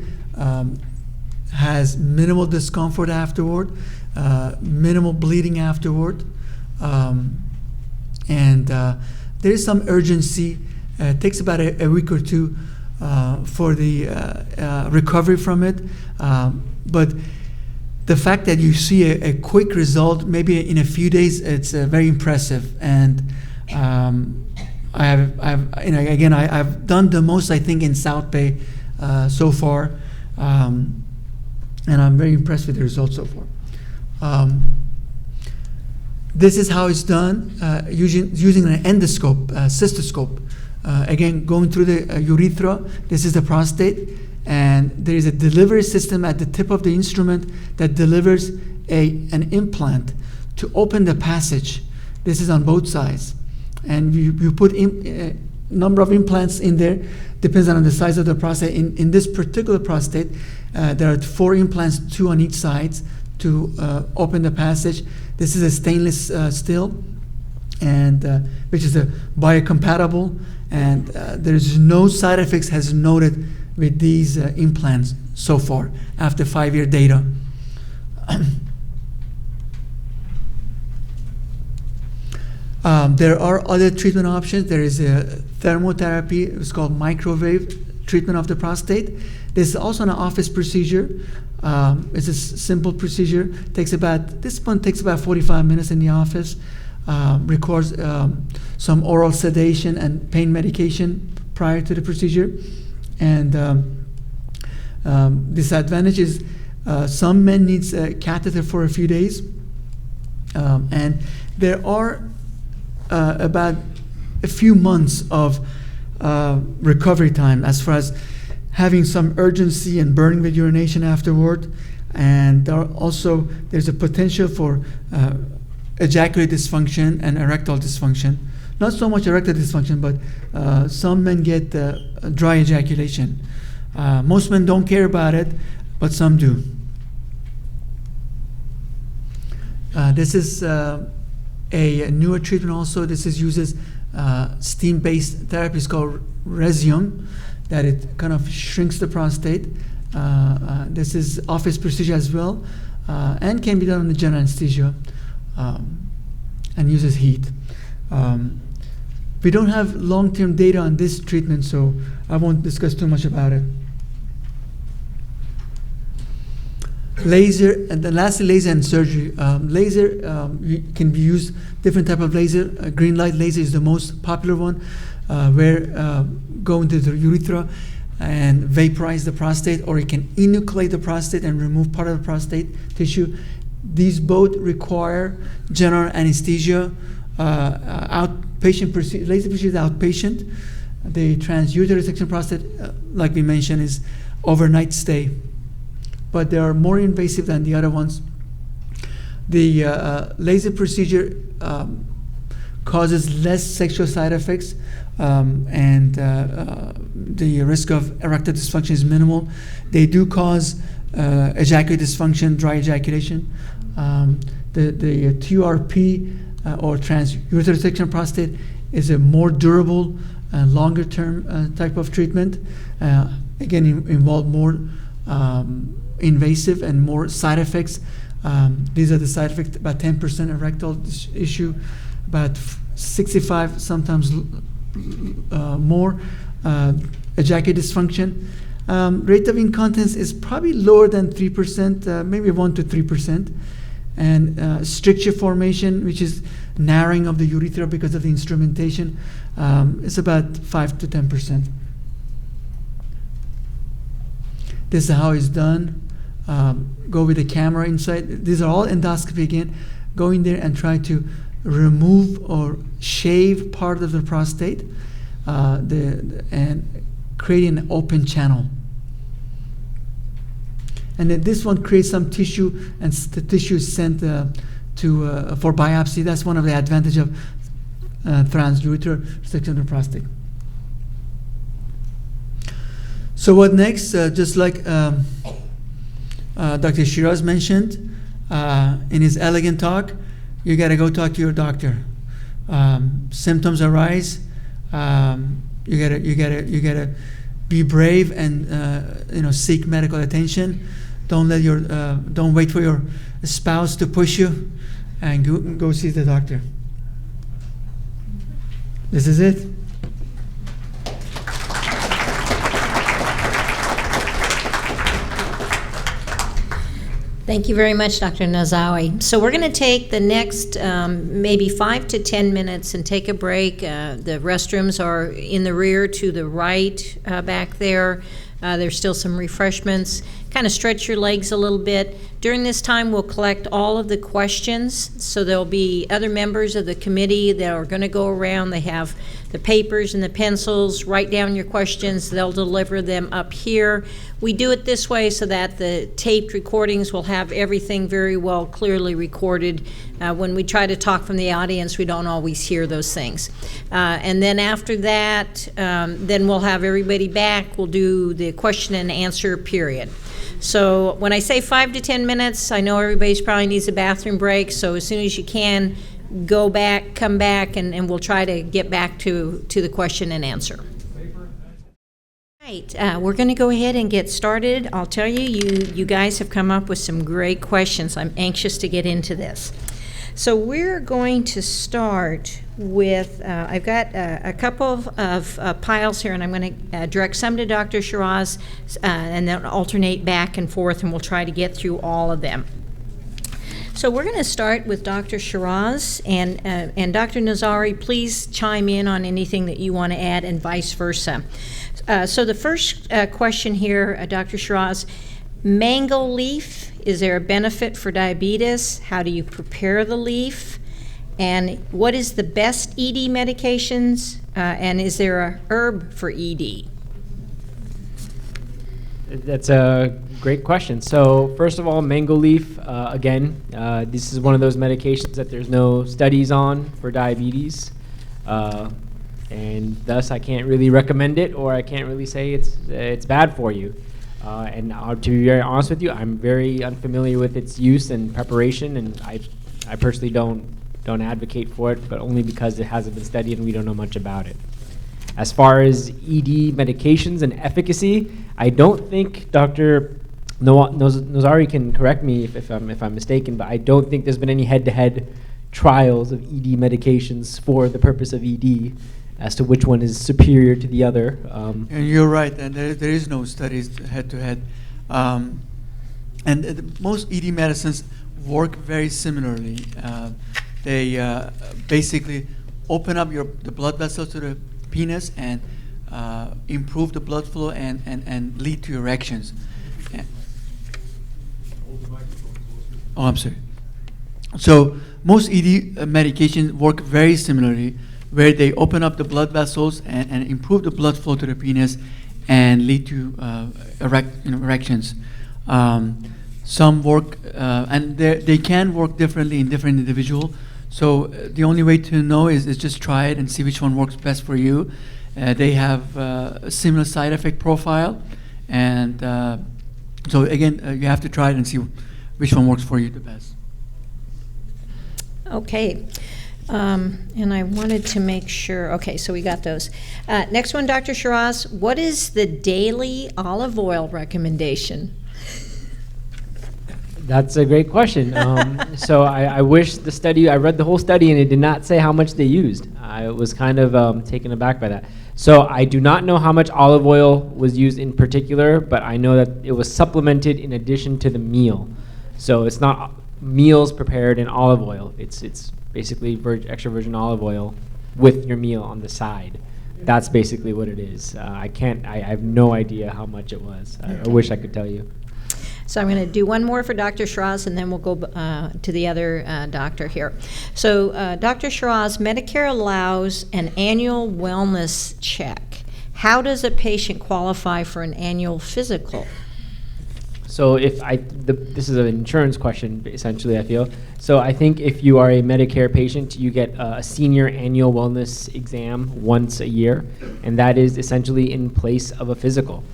has minimal discomfort afterward, minimal bleeding afterward, and there is some urgency. It takes about a week or two for the recovery from it, but the fact that you see a quick result, maybe in a few days, it's very impressive. And I've done the most, I think, in South Bay so far, and I'm very impressed with the results so far. This is how it's done using an endoscope, cystoscope. Again, going through the urethra. This is the prostate, and there is a delivery system at the tip of the instrument that delivers an implant to open the passage. This is on both sides, and you put number of implants in there, depends on the size of the prostate. In this particular prostate, there are 4 implants, 2 on each side, to open the passage. This is a stainless steel, and which is biocompatible, and there's no side effects has noted with these implants so far after 5-year data. There are other treatment options. There is a thermotherapy. It's called microwave treatment of the prostate. This is also an office procedure. It's a simple procedure. This one takes about 45 minutes in the office. Requires some oral sedation and pain medication prior to the procedure. And disadvantage is some men needs a catheter for a few days. And there are about a few months of recovery time as far as having some urgency and burning with urination afterward. And there's a potential for ejaculate dysfunction and erectile dysfunction. Not so much erectile dysfunction, but some men get dry ejaculation. Most men don't care about it, but some do. This is a newer treatment also. This uses steam-based therapy. It's called Resium, that it kind of shrinks the prostate. This is office procedure as well, and can be done under general anesthesia, and uses heat. We don't have long-term data on this treatment, so I won't discuss too much about it. Laser, and then lastly, laser and surgery. Laser can be used, different type of laser. Green light laser is the most popular one, where go into the urethra and vaporize the prostate, or it can enucleate the prostate and remove part of the prostate tissue. These both require general anesthesia. Outpatient procedure, laser procedure is outpatient. The transuterine resection prostate, like we mentioned, is overnight stay, but they are more invasive than the other ones. The laser procedure causes less sexual side effects, and the risk of erectile dysfunction is minimal. They do cause ejaculate dysfunction, dry ejaculation. The TURP or transuterine resection prostate is a more durable and longer term type of treatment. Again, involve more invasive and more side effects. These are the side effects: about 10% erectile issue, about 65, sometimes more, ejaculate dysfunction. Rate of incontinence is probably lower than 3%, maybe 1 to 3%. And stricture formation, which is narrowing of the urethra because of the instrumentation, is about 5 to 10%. This is how it's done. Go with the camera inside. These are all endoscopy again. Go in there and try to remove or shave part of the prostate, and create an open channel. And then this one creates some tissue, and the tissue is sent for biopsy. That's one of the advantages of transurethral resection of the prostate. So what next? Just like Dr. Shiraz mentioned in his elegant talk, you got to go talk to your doctor. Symptoms arise. You gotta be brave and seek medical attention. Don't wait for your spouse to push you, and go see the doctor. This is it. Thank you very much, Dr. Nazawi. So we're going to take the next maybe 5 to 10 minutes and take a break. The restrooms are in the rear to the right back there. There's still some refreshments. Kind of stretch your legs a little bit. During this time, we'll collect all of the questions. So there'll be other members of the committee that are going to go around. They have the papers and the pencils. Write down your questions. They'll deliver them up here. We do it this way so that the taped recordings will have everything very well clearly recorded. When we try to talk from the audience, we don't always hear those things. And then after that, then we'll have everybody back. We'll do the question and answer period. So when I say 5 to 10 minutes, I know everybody's probably needs a bathroom break, so as soon as you can, go back, come back, and we'll try to get back to the question and answer. Right, we're going to go ahead and get started. I'll tell you, you guys have come up with some great questions. I'm anxious to get into this. So we're going to start with, I've got a couple of piles here, and I'm going to direct some to Dr. Shiraz, and then alternate back and forth, and we'll try to get through all of them. So we're going to start with Dr. Shiraz, and Dr. Nazari, please chime in on anything that you want to add, and vice versa. So the first question here, Dr. Shiraz, mango leaf, is there a benefit for diabetes? How do you prepare the leaf? And what is the best ED medications? And is there a herb for ED? That's a great question. So first of all, mango leaf, again, this is one of those medications that there's no studies on for diabetes. And thus I can't really recommend it, or I can't really say it's bad for you. And to be very honest with you, I'm very unfamiliar with its use and preparation, and I personally don't advocate for it, but only because it hasn't been studied and we don't know much about it. As far as ED medications and efficacy, I don't think Dr. Nozari can correct me if I'm mistaken, but I don't think there's been any head-to-head trials of ED medications for the purpose of ED as to which one is superior to the other. And you're right, and there is no studies head-to-head. Most ED medicines work very similarly. They basically open up the blood vessels to the penis and improve the blood flow and lead to erections. Oh, I'm sorry. So most ED medications work very similarly, where they open up the blood vessels and improve the blood flow to the penis and lead to erections. Some work, and they can work differently in different individuals. So the only way to know is just try it and see which one works best for you. They have a similar side effect profile, and so again, you have to try it and see which one works for you the best. Okay. And I wanted to make sure, okay, so we got those. Next one, Dr. Shiraz, what is the daily olive oil recommendation? That's a great question. So I wish I read the whole study and it did not say how much they used. I was kind of taken aback by that. So I do not know how much olive oil was used in particular, but I know that it was supplemented in addition to the meal. So it's not meals prepared in olive oil. It's basically extra virgin olive oil with your meal on the side. That's basically what it is. I have no idea how much it was. I wish I could tell you. So I'm going to do one more for Dr. Shiraz, and then we'll go to the other doctor here. So Dr. Shiraz, Medicare allows an annual wellness check. How does a patient qualify for an annual physical? So this is an insurance question, essentially, I feel. So I think if you are a Medicare patient, you get a senior annual wellness exam once a year, and that is essentially in place of a physical.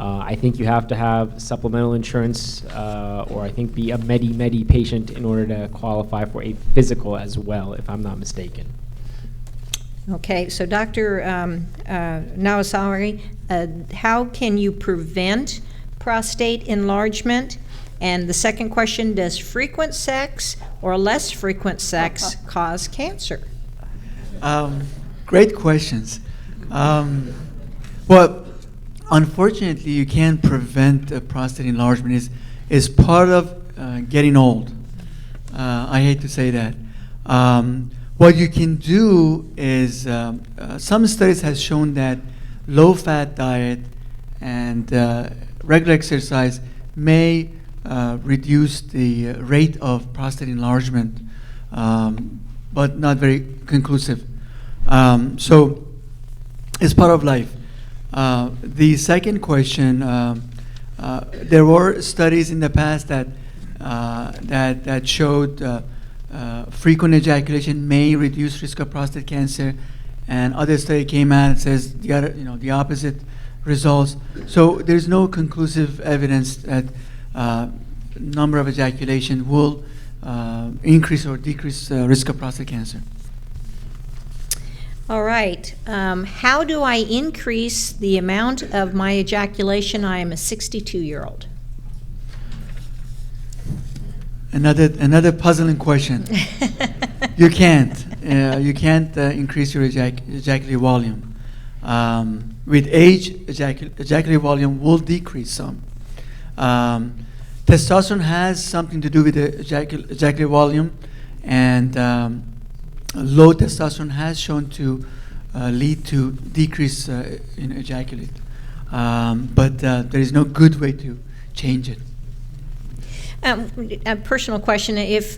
I think you have to have supplemental insurance, or I think be a Medi patient in order to qualify for a physical as well, if I'm not mistaken. Okay, so Dr. Nawasari, how can you prevent prostate enlargement? And the second question, does frequent sex or less frequent sex cause cancer? Great questions. Well, unfortunately, you can't prevent prostate enlargement. Is part of getting old. I hate to say that. What you can do is, some studies have shown that low-fat diet and regular exercise may reduce the rate of prostate enlargement, but not very conclusive. So it's part of life. The second question, there were studies in the past that showed frequent ejaculation may reduce risk of prostate cancer, and other study came out and says the opposite results. So there's no conclusive evidence that number of ejaculation will increase or decrease risk of prostate cancer. All right. How do I increase the amount of my ejaculation? I am a 62-year-old. Another puzzling question. You can't. You can't increase your ejaculate volume. With age, ejaculate volume will decrease some. Testosterone has something to do with the ejaculate volume, and low testosterone has shown to lead to decrease in ejaculate. But there is no good way to change it. A personal question, if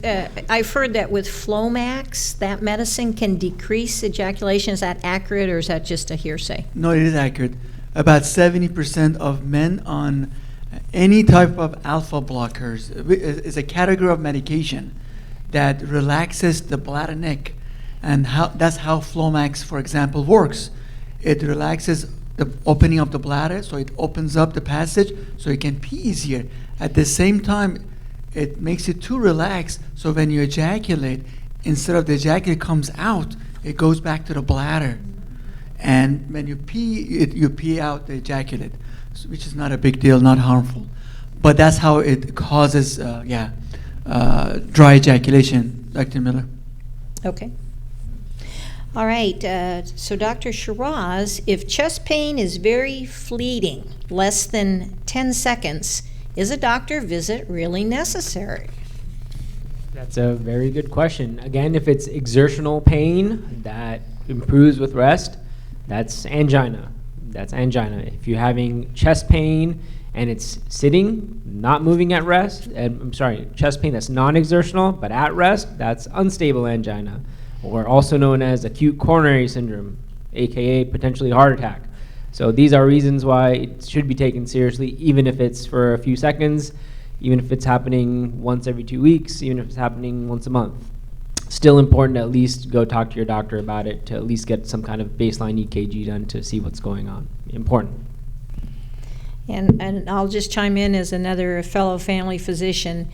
I've heard that with Flomax, that medicine can decrease ejaculation. Is that accurate, or is that just a hearsay? No, it is accurate. About 70% of men on Any type of alpha blockers is a category of medication that relaxes the bladder neck, and that's how Flomax, for example, works. It relaxes the opening of the bladder, so it opens up the passage so you can pee easier. At the same time, it makes it too relaxed, so when you ejaculate, instead of the ejaculate comes out, it goes back to the bladder. And when you pee, you pee out the ejaculate, which is not a big deal, not harmful. But that's how it causes, dry ejaculation, Dr. Miller. Okay. All right, so Dr. Shiraz, if chest pain is very fleeting, less than 10 seconds, is a doctor visit really necessary? That's a very good question. Again, if it's exertional pain that improves with rest, that's angina. That's angina. If you're having chest pain and it's sitting, not moving at rest, chest pain that's non-exertional but at rest, that's unstable angina, or also known as acute coronary syndrome, aka potentially heart attack. So these are reasons why it should be taken seriously, even if it's for a few seconds, even if it's happening once every 2 weeks, even if it's happening once a month. Still important to at least go talk to your doctor about it, to at least get some kind of baseline EKG done to see what's going on. Important. And I'll just chime in as another fellow family physician.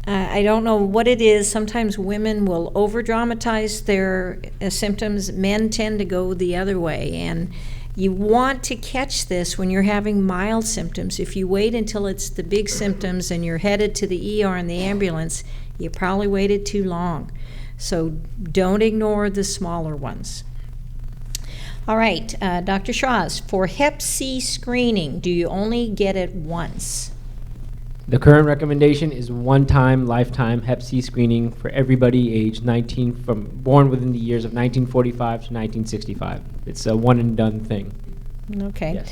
I don't know what it is. Sometimes women will over-dramatize their symptoms. Men tend to go the other way. And you want to catch this when you're having mild symptoms. If you wait until it's the big symptoms and you're headed to the ER and the ambulance, you probably waited too long. So don't ignore the smaller ones. All right, Dr. Shiraz, for Hep C screening, do you only get it once? The current recommendation is one-time, lifetime Hep C screening for everybody aged 19, born within the years of 1945 to 1965. It's a one-and-done thing. Okay. Yes.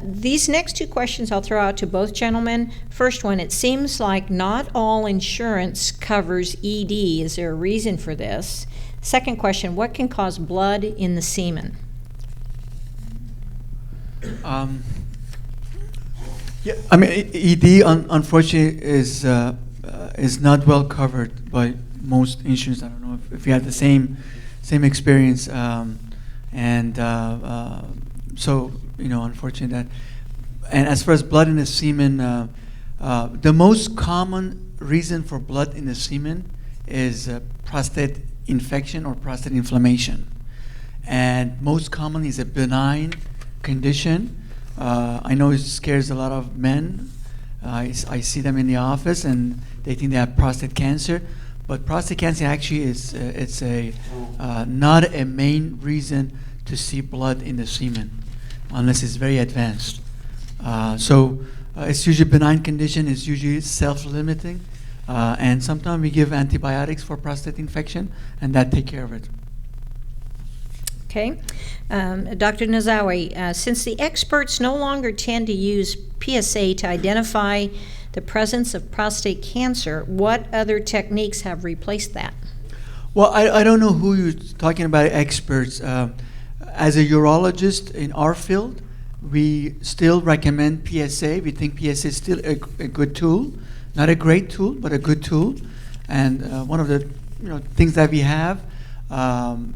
These next two questions I'll throw out to both gentlemen. First one, it seems like not all insurance covers ED. Is there a reason for this? Second question, what can cause blood in the semen? Yeah, I mean, ED unfortunately is not well covered by most insurance. I don't know if you had the same experience, so unfortunate that. And as far as blood in the semen, the most common reason for blood in the semen is prostate infection or prostate inflammation, and most commonly is a benign condition. I know it scares a lot of men. I see them in the office and they think they have prostate cancer, but prostate cancer actually is not a main reason to see blood in the semen unless it's very advanced. So it's usually a benign condition. It's usually self-limiting, and sometimes we give antibiotics for prostate infection, and that take care of it. Okay. Dr. Nazawi, since the experts no longer tend to use PSA to identify the presence of prostate cancer, what other techniques have replaced that? Well, I don't know who you're talking about, experts. As a urologist in our field, we still recommend PSA. We think PSA is still a good tool, not a great tool, but a good tool. And one of the things that we have. And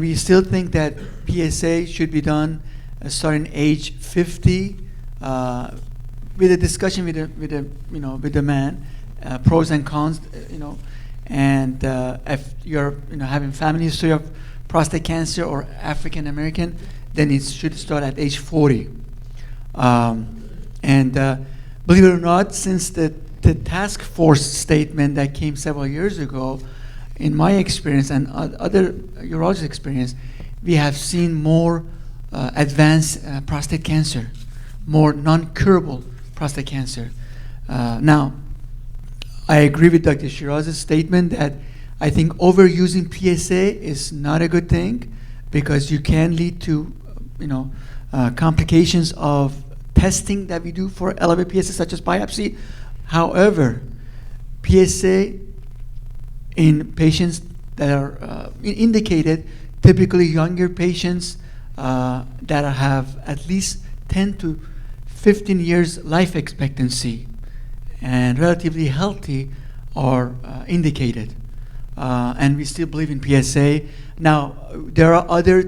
we still think that PSA should be done starting age 50, with a discussion with the man, pros and cons, and if you're having family history of prostate cancer or African American, then it should start at age 40. And believe it or not, since the task force statement that came several years ago, in my experience and other urologist experience, we have seen more advanced prostate cancer, more non-curable prostate cancer. Now, I agree with Dr. Shiraz's statement that I think overusing PSA is not a good thing, because you can lead to complications of testing that we do for elevated PSA, such as biopsy. However, PSA in patients that are indicated, typically younger patients that have at least 10 to 15 years life expectancy and relatively healthy are indicated. And we still believe in PSA. Now, there are other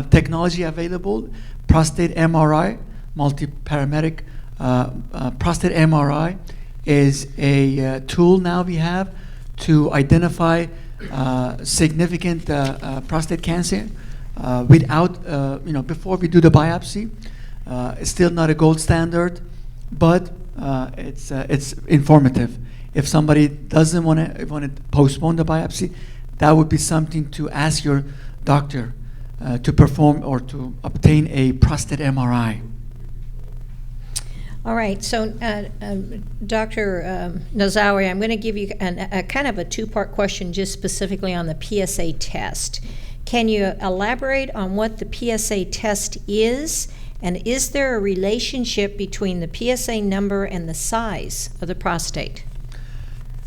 technology available. Prostate MRI, multi-parametric prostate MRI is a tool now we have to identify significant prostate cancer without, before we do the biopsy. It's still not a gold standard, but it's informative. If somebody doesn't want to postpone the biopsy, that would be something to ask your doctor to perform or to obtain a prostate MRI. All right, so Dr. Nazawi, I'm going to give you a kind of a two-part question just specifically on the PSA test. Can you elaborate on what the PSA test is, and is there a relationship between the PSA number and the size of the prostate?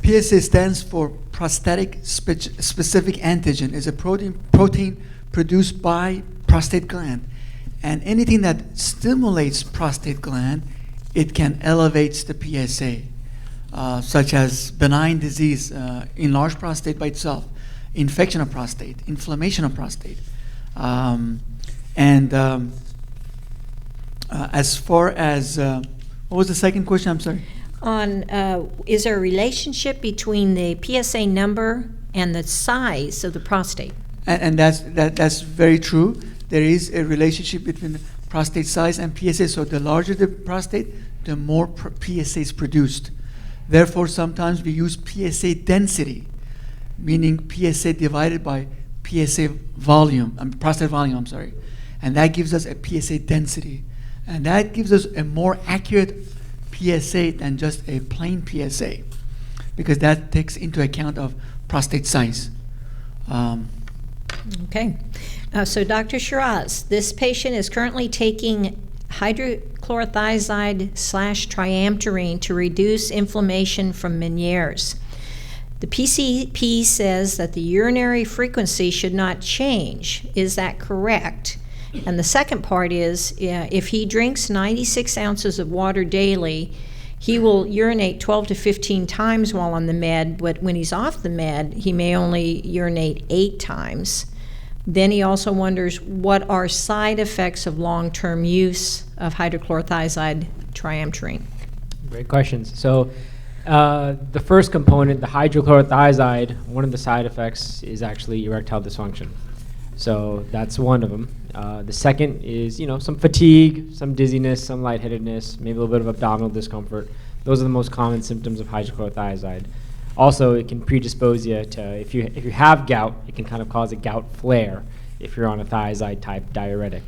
PSA stands for prostatic specific antigen. It's a protein produced by prostate gland. And anything that stimulates prostate gland, it can elevate the PSA, such as benign disease, enlarged prostate by itself, infection of prostate, inflammation of prostate. As far as, what was the second question? I'm sorry. Is there a relationship between the PSA number and the size of the prostate? And that's very true. There is a relationship between the prostate size and PSA. So the larger the prostate, the more PSA is produced. Therefore, sometimes we use PSA density, meaning PSA divided by PSA volume, prostate volume, I'm sorry. And that gives us a PSA density. And that gives us a more accurate PSA than just a plain PSA, because that takes into account of prostate size. Okay. So Dr. Shiraz, this patient is currently taking hydrochlorothiazide/triamterene to reduce inflammation from Meniere's. The PCP says that the urinary frequency should not change. Is that correct? And the second part is, if he drinks 96 ounces of water daily, he will urinate 12 to 15 times while on the med, but when he's off the med, he may only urinate 8 times. Then he also wonders, what are side effects of long-term use of hydrochlorothiazide triamterene? Great questions. So the first component, the hydrochlorothiazide, one of the side effects is actually erectile dysfunction. So that's one of them. The second is, some fatigue, some dizziness, some lightheadedness, maybe a little bit of abdominal discomfort. Those are the most common symptoms of hydrochlorothiazide. Also, it can predispose you to, if you have gout, it can kind of cause a gout flare if you're on a thiazide type diuretic.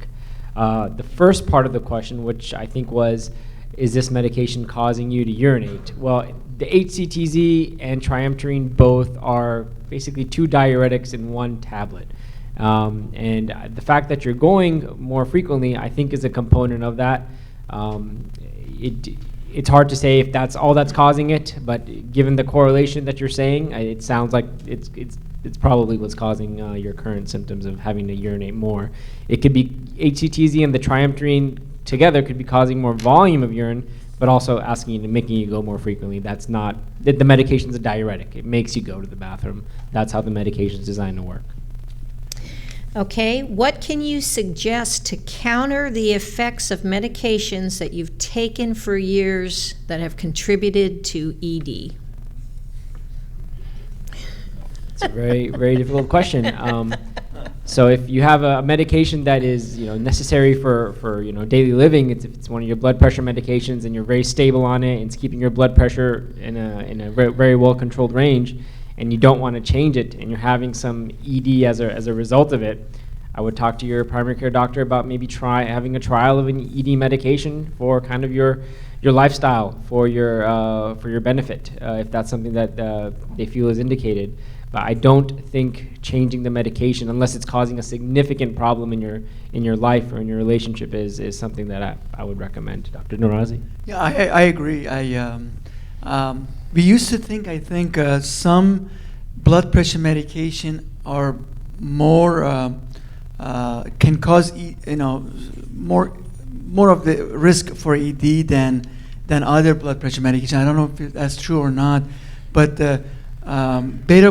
The first part of the question, which I think was, is this medication causing you to urinate? Well, the HCTZ and triamterene both are basically 2 diuretics in 1 tablet. And the fact that you're going more frequently, I think, is a component of that. It's hard to say if that's all that's causing it, but given the correlation that you're saying, it sounds like it's probably what's causing your current symptoms of having to urinate more. It could be HCTZ and the triamterene together could be causing more volume of urine, but also making you go more frequently. That's not, the medication's a diuretic. It makes you go to the bathroom. That's how the medication's designed to work. Okay, what can you suggest to counter the effects of medications that you've taken for years that have contributed to ED? It's a very, very difficult question. So if you have a medication that is necessary for daily living, if it's one of your blood pressure medications and you're very stable on it, and it's keeping your blood pressure in a very, very well controlled range, and you don't want to change it, and you're having some ED as a result of it, I would talk to your primary care doctor about maybe having a trial of an ED medication for kind of your lifestyle, for your benefit, if that's something that they feel is indicated. But I don't think changing the medication, unless it's causing a significant problem in your life or in your relationship, is something that I would recommend. Dr. Narazi? Yeah, I agree. We used to think, some blood pressure medication are more, can cause, more more of the risk for ED than other blood pressure medication. I don't know if that's true or not, but beta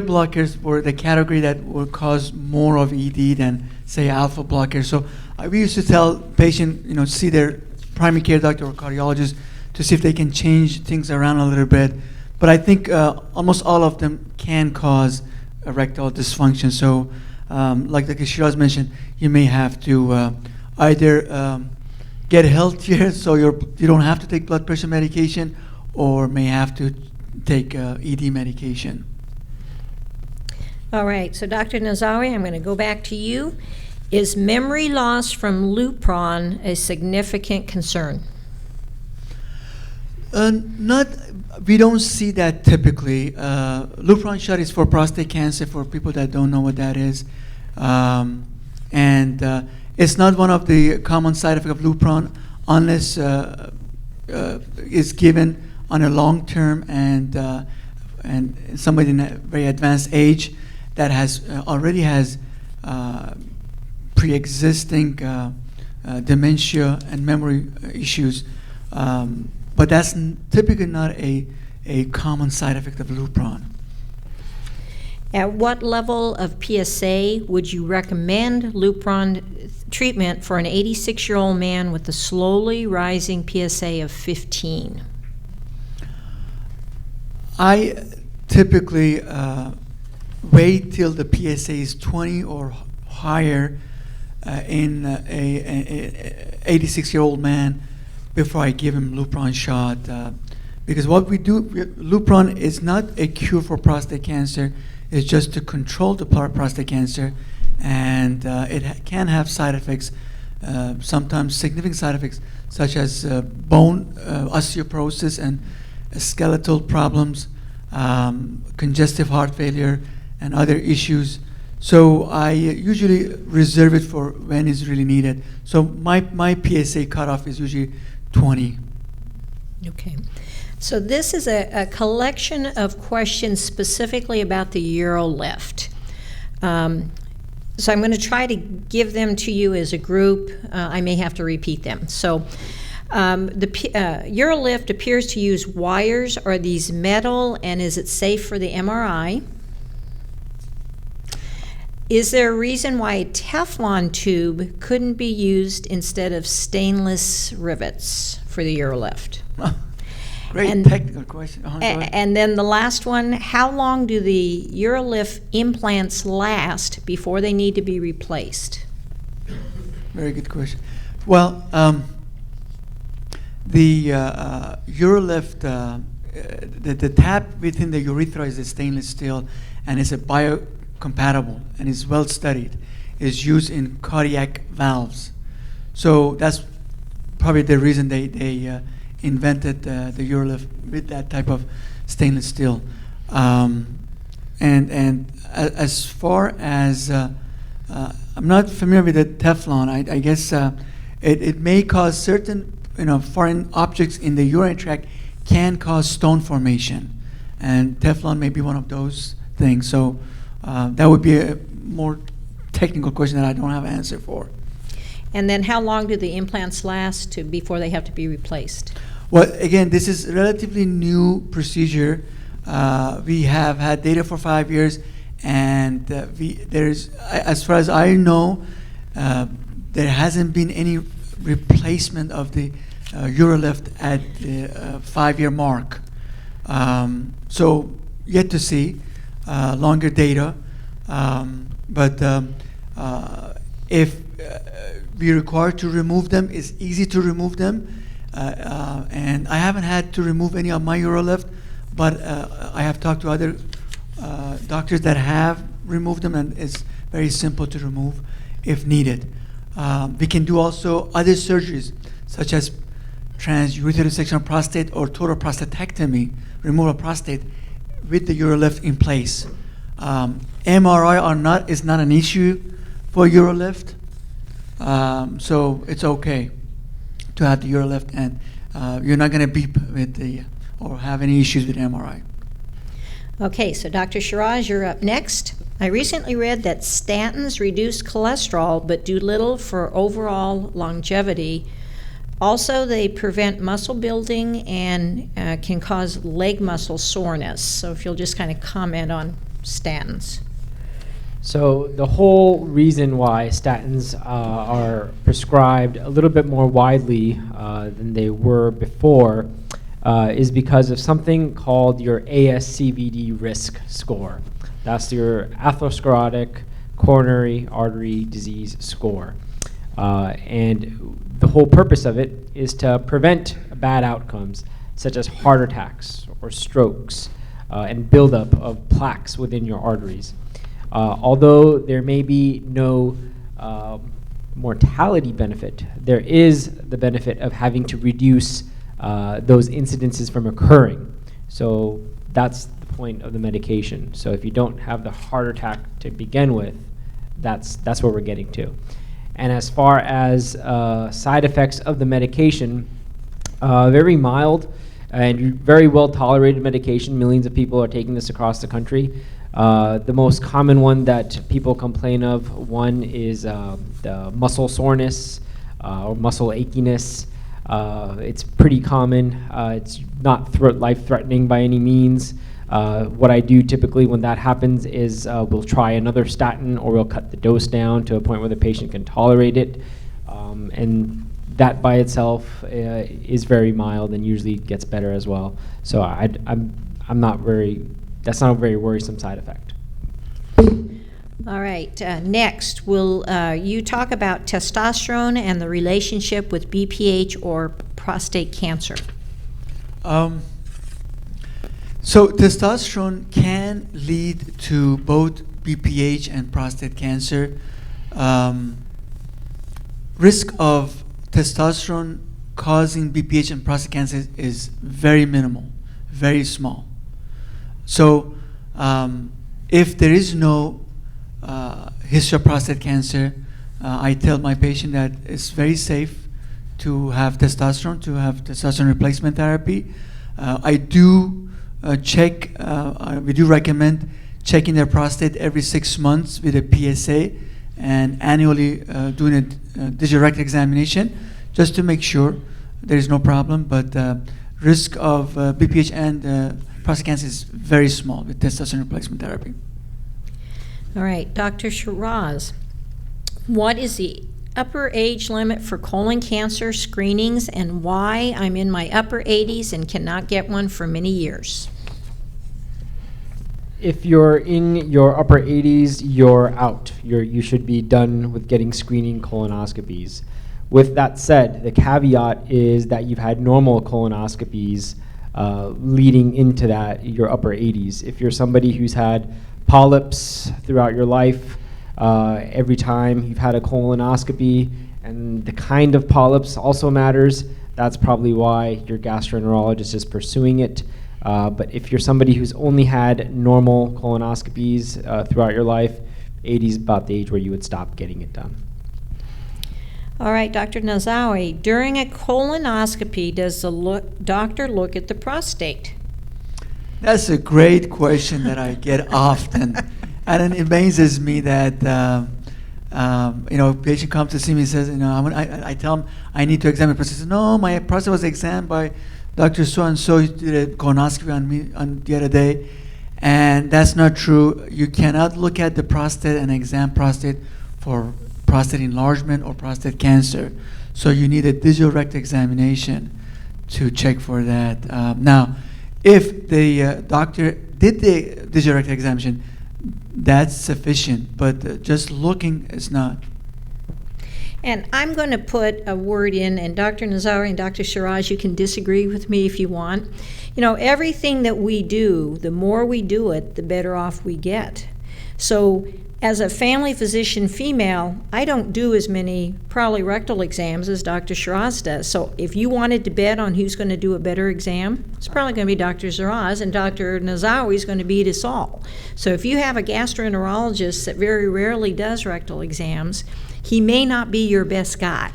blockers were the category that would cause more of ED than, say, alpha blockers. So we used to tell patients, see their primary care doctor or cardiologist to see if they can change things around a little bit. But I think almost all of them can cause erectile dysfunction. So like Dr. Shiraz mentioned, you may have to either get healthier so you don't have to take blood pressure medication, or may have to take ED medication. All right, so Dr. Nazawi, I'm going to go back to you. Is memory loss from Lupron a significant concern? We don't see that typically. Lupron shot is for prostate cancer, for people that don't know what that is. And it's not one of the common side effects of Lupron unless it's given on a long term and somebody in a very advanced age that already has pre-existing dementia and memory issues. But that's typically not a common side effect of Lupron. At what level of PSA would you recommend Lupron treatment for an 86-year-old man with a slowly rising PSA of 15? I typically wait till the PSA is 20 or higher in a 86-year-old man before I give him Lupron shot. Because what we do, Lupron is not a cure for prostate cancer. It's just to control the prostate cancer, and it can have side effects, sometimes significant side effects, such as bone osteoporosis and skeletal problems, congestive heart failure, and other issues. So I usually reserve it for when it's really needed. So my PSA cutoff is usually 20. Okay. So this is a collection of questions specifically about the UroLift. So I'm going to try to give them to you as a group. I may have to repeat them. So the UroLift appears to use wires. Are these metal, and is it safe for the MRI? Is there a reason why a Teflon tube couldn't be used instead of stainless rivets for the UroLift? Great technical question. And then the last one, how long do the UroLift implants last before they need to be replaced? Very good question. Well, the UroLift, the tap within the urethra is a stainless steel, and it's a biocompatible, and is well studied. It's used in cardiac valves. So that's probably the reason they invented the UroLift with that type of stainless steel. And as far as I'm not familiar with the Teflon, I guess it may cause certain foreign objects in the urinary tract can cause stone formation, and Teflon may be one of those things. So that would be a more technical question that I don't have an answer for. And then how long do the implants last before they have to be replaced? Well, again, this is a relatively new procedure. We have had data for 5 years, and there's, as far as I know, there hasn't been any replacement of the UroLift at the 5-year mark. So yet to see longer data, but if we're required to remove them, it's easy to remove them. And I haven't had to remove any of my UroLift, but I have talked to other doctors that have removed them, and it's very simple to remove if needed. We can do also other surgeries, such as transurethral resection of prostate or total prostatectomy, removal of prostate, with the UroLift in place. MRI is not an issue for UroLift, so it's okay to have the UroLift, and you're not going to beep with or have any issues with MRI. Okay, so Dr. Shiraz, you're up next. I recently read that statins reduce cholesterol but do little for overall longevity. Also, they prevent muscle building and can cause leg muscle soreness. So if you'll just kind of comment on statins. So the whole reason why statins are prescribed a little bit more widely than they were before is because of something called your ASCVD risk score. That's your atherosclerotic coronary artery disease score. And the whole purpose of it is to prevent bad outcomes, such as heart attacks or strokes and buildup of plaques within your arteries. Although there may be no mortality benefit, there is the benefit of having to reduce those incidences from occurring. So that's the point of the medication. So if you don't have the heart attack to begin with, that's what we're getting to. And as far as side effects of the medication, very mild and very well tolerated medication. Millions of people are taking this across the country. The most common one that people complain of, one is the muscle soreness or muscle achiness. It's pretty common. It's not life-threatening by any means. What I do typically when that happens is we'll try another statin, or we'll cut the dose down to a point where the patient can tolerate it. And that by itself is very mild and usually gets better as well. So I'm not very, that's not a very worrisome side effect. All right, next, will you talk about testosterone and the relationship with BPH or prostate cancer? So testosterone can lead to both BPH and prostate cancer. Risk of testosterone causing BPH and prostate cancer is very minimal, very small. So if there is no history of prostate cancer, I tell my patient that it's very safe to have testosterone replacement therapy. I do we do recommend checking their prostate every 6 months with a PSA and annually doing a digital rectal examination just to make sure there is no problem. But risk of BPH and prostate cancer is very small with testosterone replacement therapy. All right, Dr. Shiraz, what is the upper age limit for colon cancer screenings and why I'm in my upper 80s and cannot get one for many years? If you're in your upper 80s, you're out. You should be done with getting screening colonoscopies. With that said, the caveat is that you've had normal colonoscopies leading into that, your upper 80s. If you're somebody who's had polyps throughout your life, every time you've had a colonoscopy, and the kind of polyps also matters, that's probably why your gastroenterologist is pursuing it. But if you're somebody who's only had normal colonoscopies throughout your life, 80 is about the age where you would stop getting it done. All right, Dr. Nazawi, during a colonoscopy, does the doctor look at the prostate? That's a great question that I get often. And it amazes me that, patient comes to see me and says, I tell him I need to examine prostate. He says, no, my prostate was examined by Dr. So-and-so. He did a colonoscopy on me on the other day. And that's not true. You cannot look at the prostate and examine prostate for prostate enlargement or prostate cancer. So you need a digital rectal examination to check for that. Now, if the doctor did the digital rectal examination, that's sufficient, but just looking is not. And I'm going to put a word in, and Dr. Nazawi and Dr. Shiraz, you can disagree with me if you want. Everything that we do, the more we do it, the better off we get. So as a family physician female, I don't do as many probably rectal exams as Dr. Shiraz does. So if you wanted to bet on who's going to do a better exam, it's probably going to be Dr. Shiraz, and Dr. Nazawi is going to beat us all. So if you have a gastroenterologist that very rarely does rectal exams, he may not be your best guy.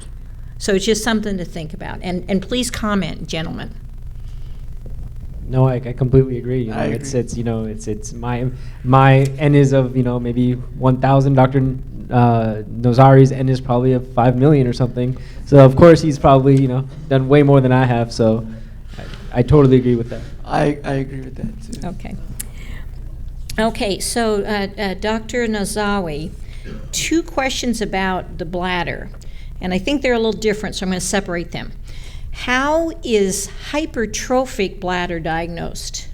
So it's just something to think about. And please comment, gentlemen. No, I completely agree. I agree. It's my N is of maybe 1,000. Dr. Nozari's end is probably a 5 million or something. So of course he's probably, you know, done way more than I have. So I totally agree with that. I agree with that too. Okay. Okay, so Dr. Nazawi, 2 questions about the bladder, and I think they're a little different, so I'm going to separate them. How is hypertrophic bladder diagnosed?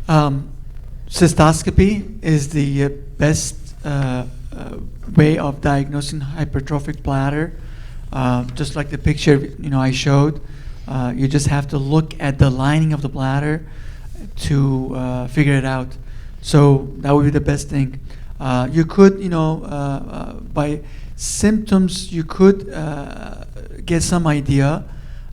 Cystoscopy is the best way of diagnosing hypertrophic bladder. Just like the picture I showed, you just have to look at the lining of the bladder to figure it out. So that would be the best thing. You could, by symptoms, you could get some idea,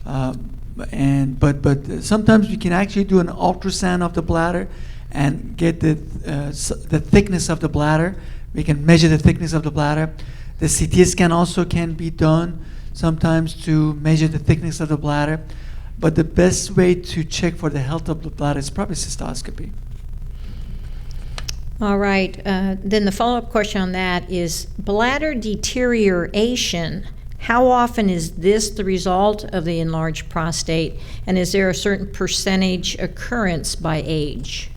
but sometimes we can actually do an ultrasound of the bladder and get the thickness of the bladder. We can measure the thickness of the bladder. The CT scan also can be done sometimes to measure the thickness of the bladder. But the best way to check for the health of the bladder is probably cystoscopy. All right, then the follow-up question on that is bladder deterioration. How often is this the result of the enlarged prostate, and is there a certain percentage occurrence by age?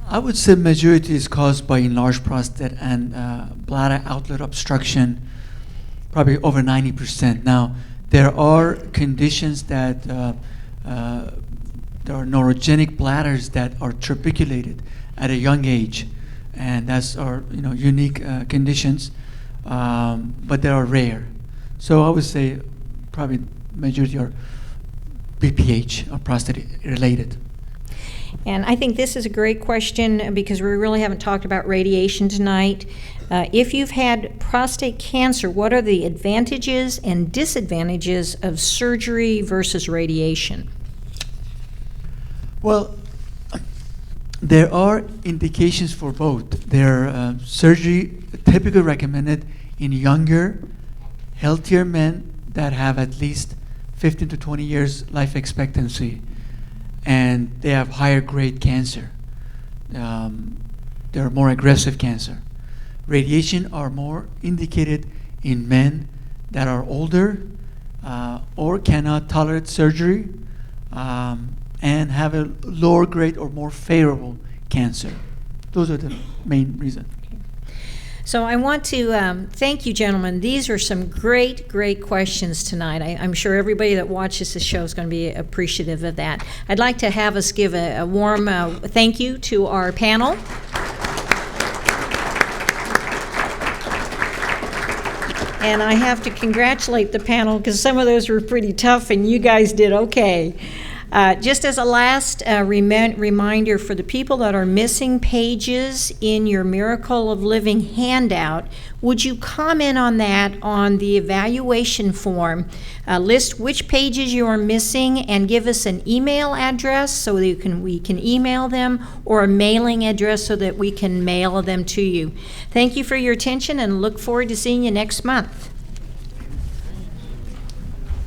I would say majority is caused by enlarged prostate and bladder outlet obstruction, probably over 90%. Now, there are conditions that there are neurogenic bladders that are trabeculated at a young age, and that's our unique conditions, but they are rare. So I would say probably majority are BPH or prostate related. And I think this is a great question because we really haven't talked about radiation tonight. If you've had prostate cancer, what are the advantages and disadvantages of surgery versus radiation? Well, there are indications for both. There surgery typically recommended in younger, healthier men that have at least 15 to 20 years life expectancy, and they have higher grade cancer. They're more aggressive cancer. Radiation are more indicated in men that are older or cannot tolerate surgery and have a lower grade or more favorable cancer. Those are the main reasons. So I want to thank you, gentlemen. These are some great, great questions tonight. I'm sure everybody that watches the show is going to be appreciative of that. I'd like to have us give a warm thank you to our panel. And I have to congratulate the panel because some of those were pretty tough and you guys did okay. Just as a last reminder for the people that are missing pages in your Miracle of Living handout, would you comment on that on the evaluation form? List which pages you are missing and give us an email address so that we can email them, or a mailing address so that we can mail them to you. Thank you for your attention and look forward to seeing you next month.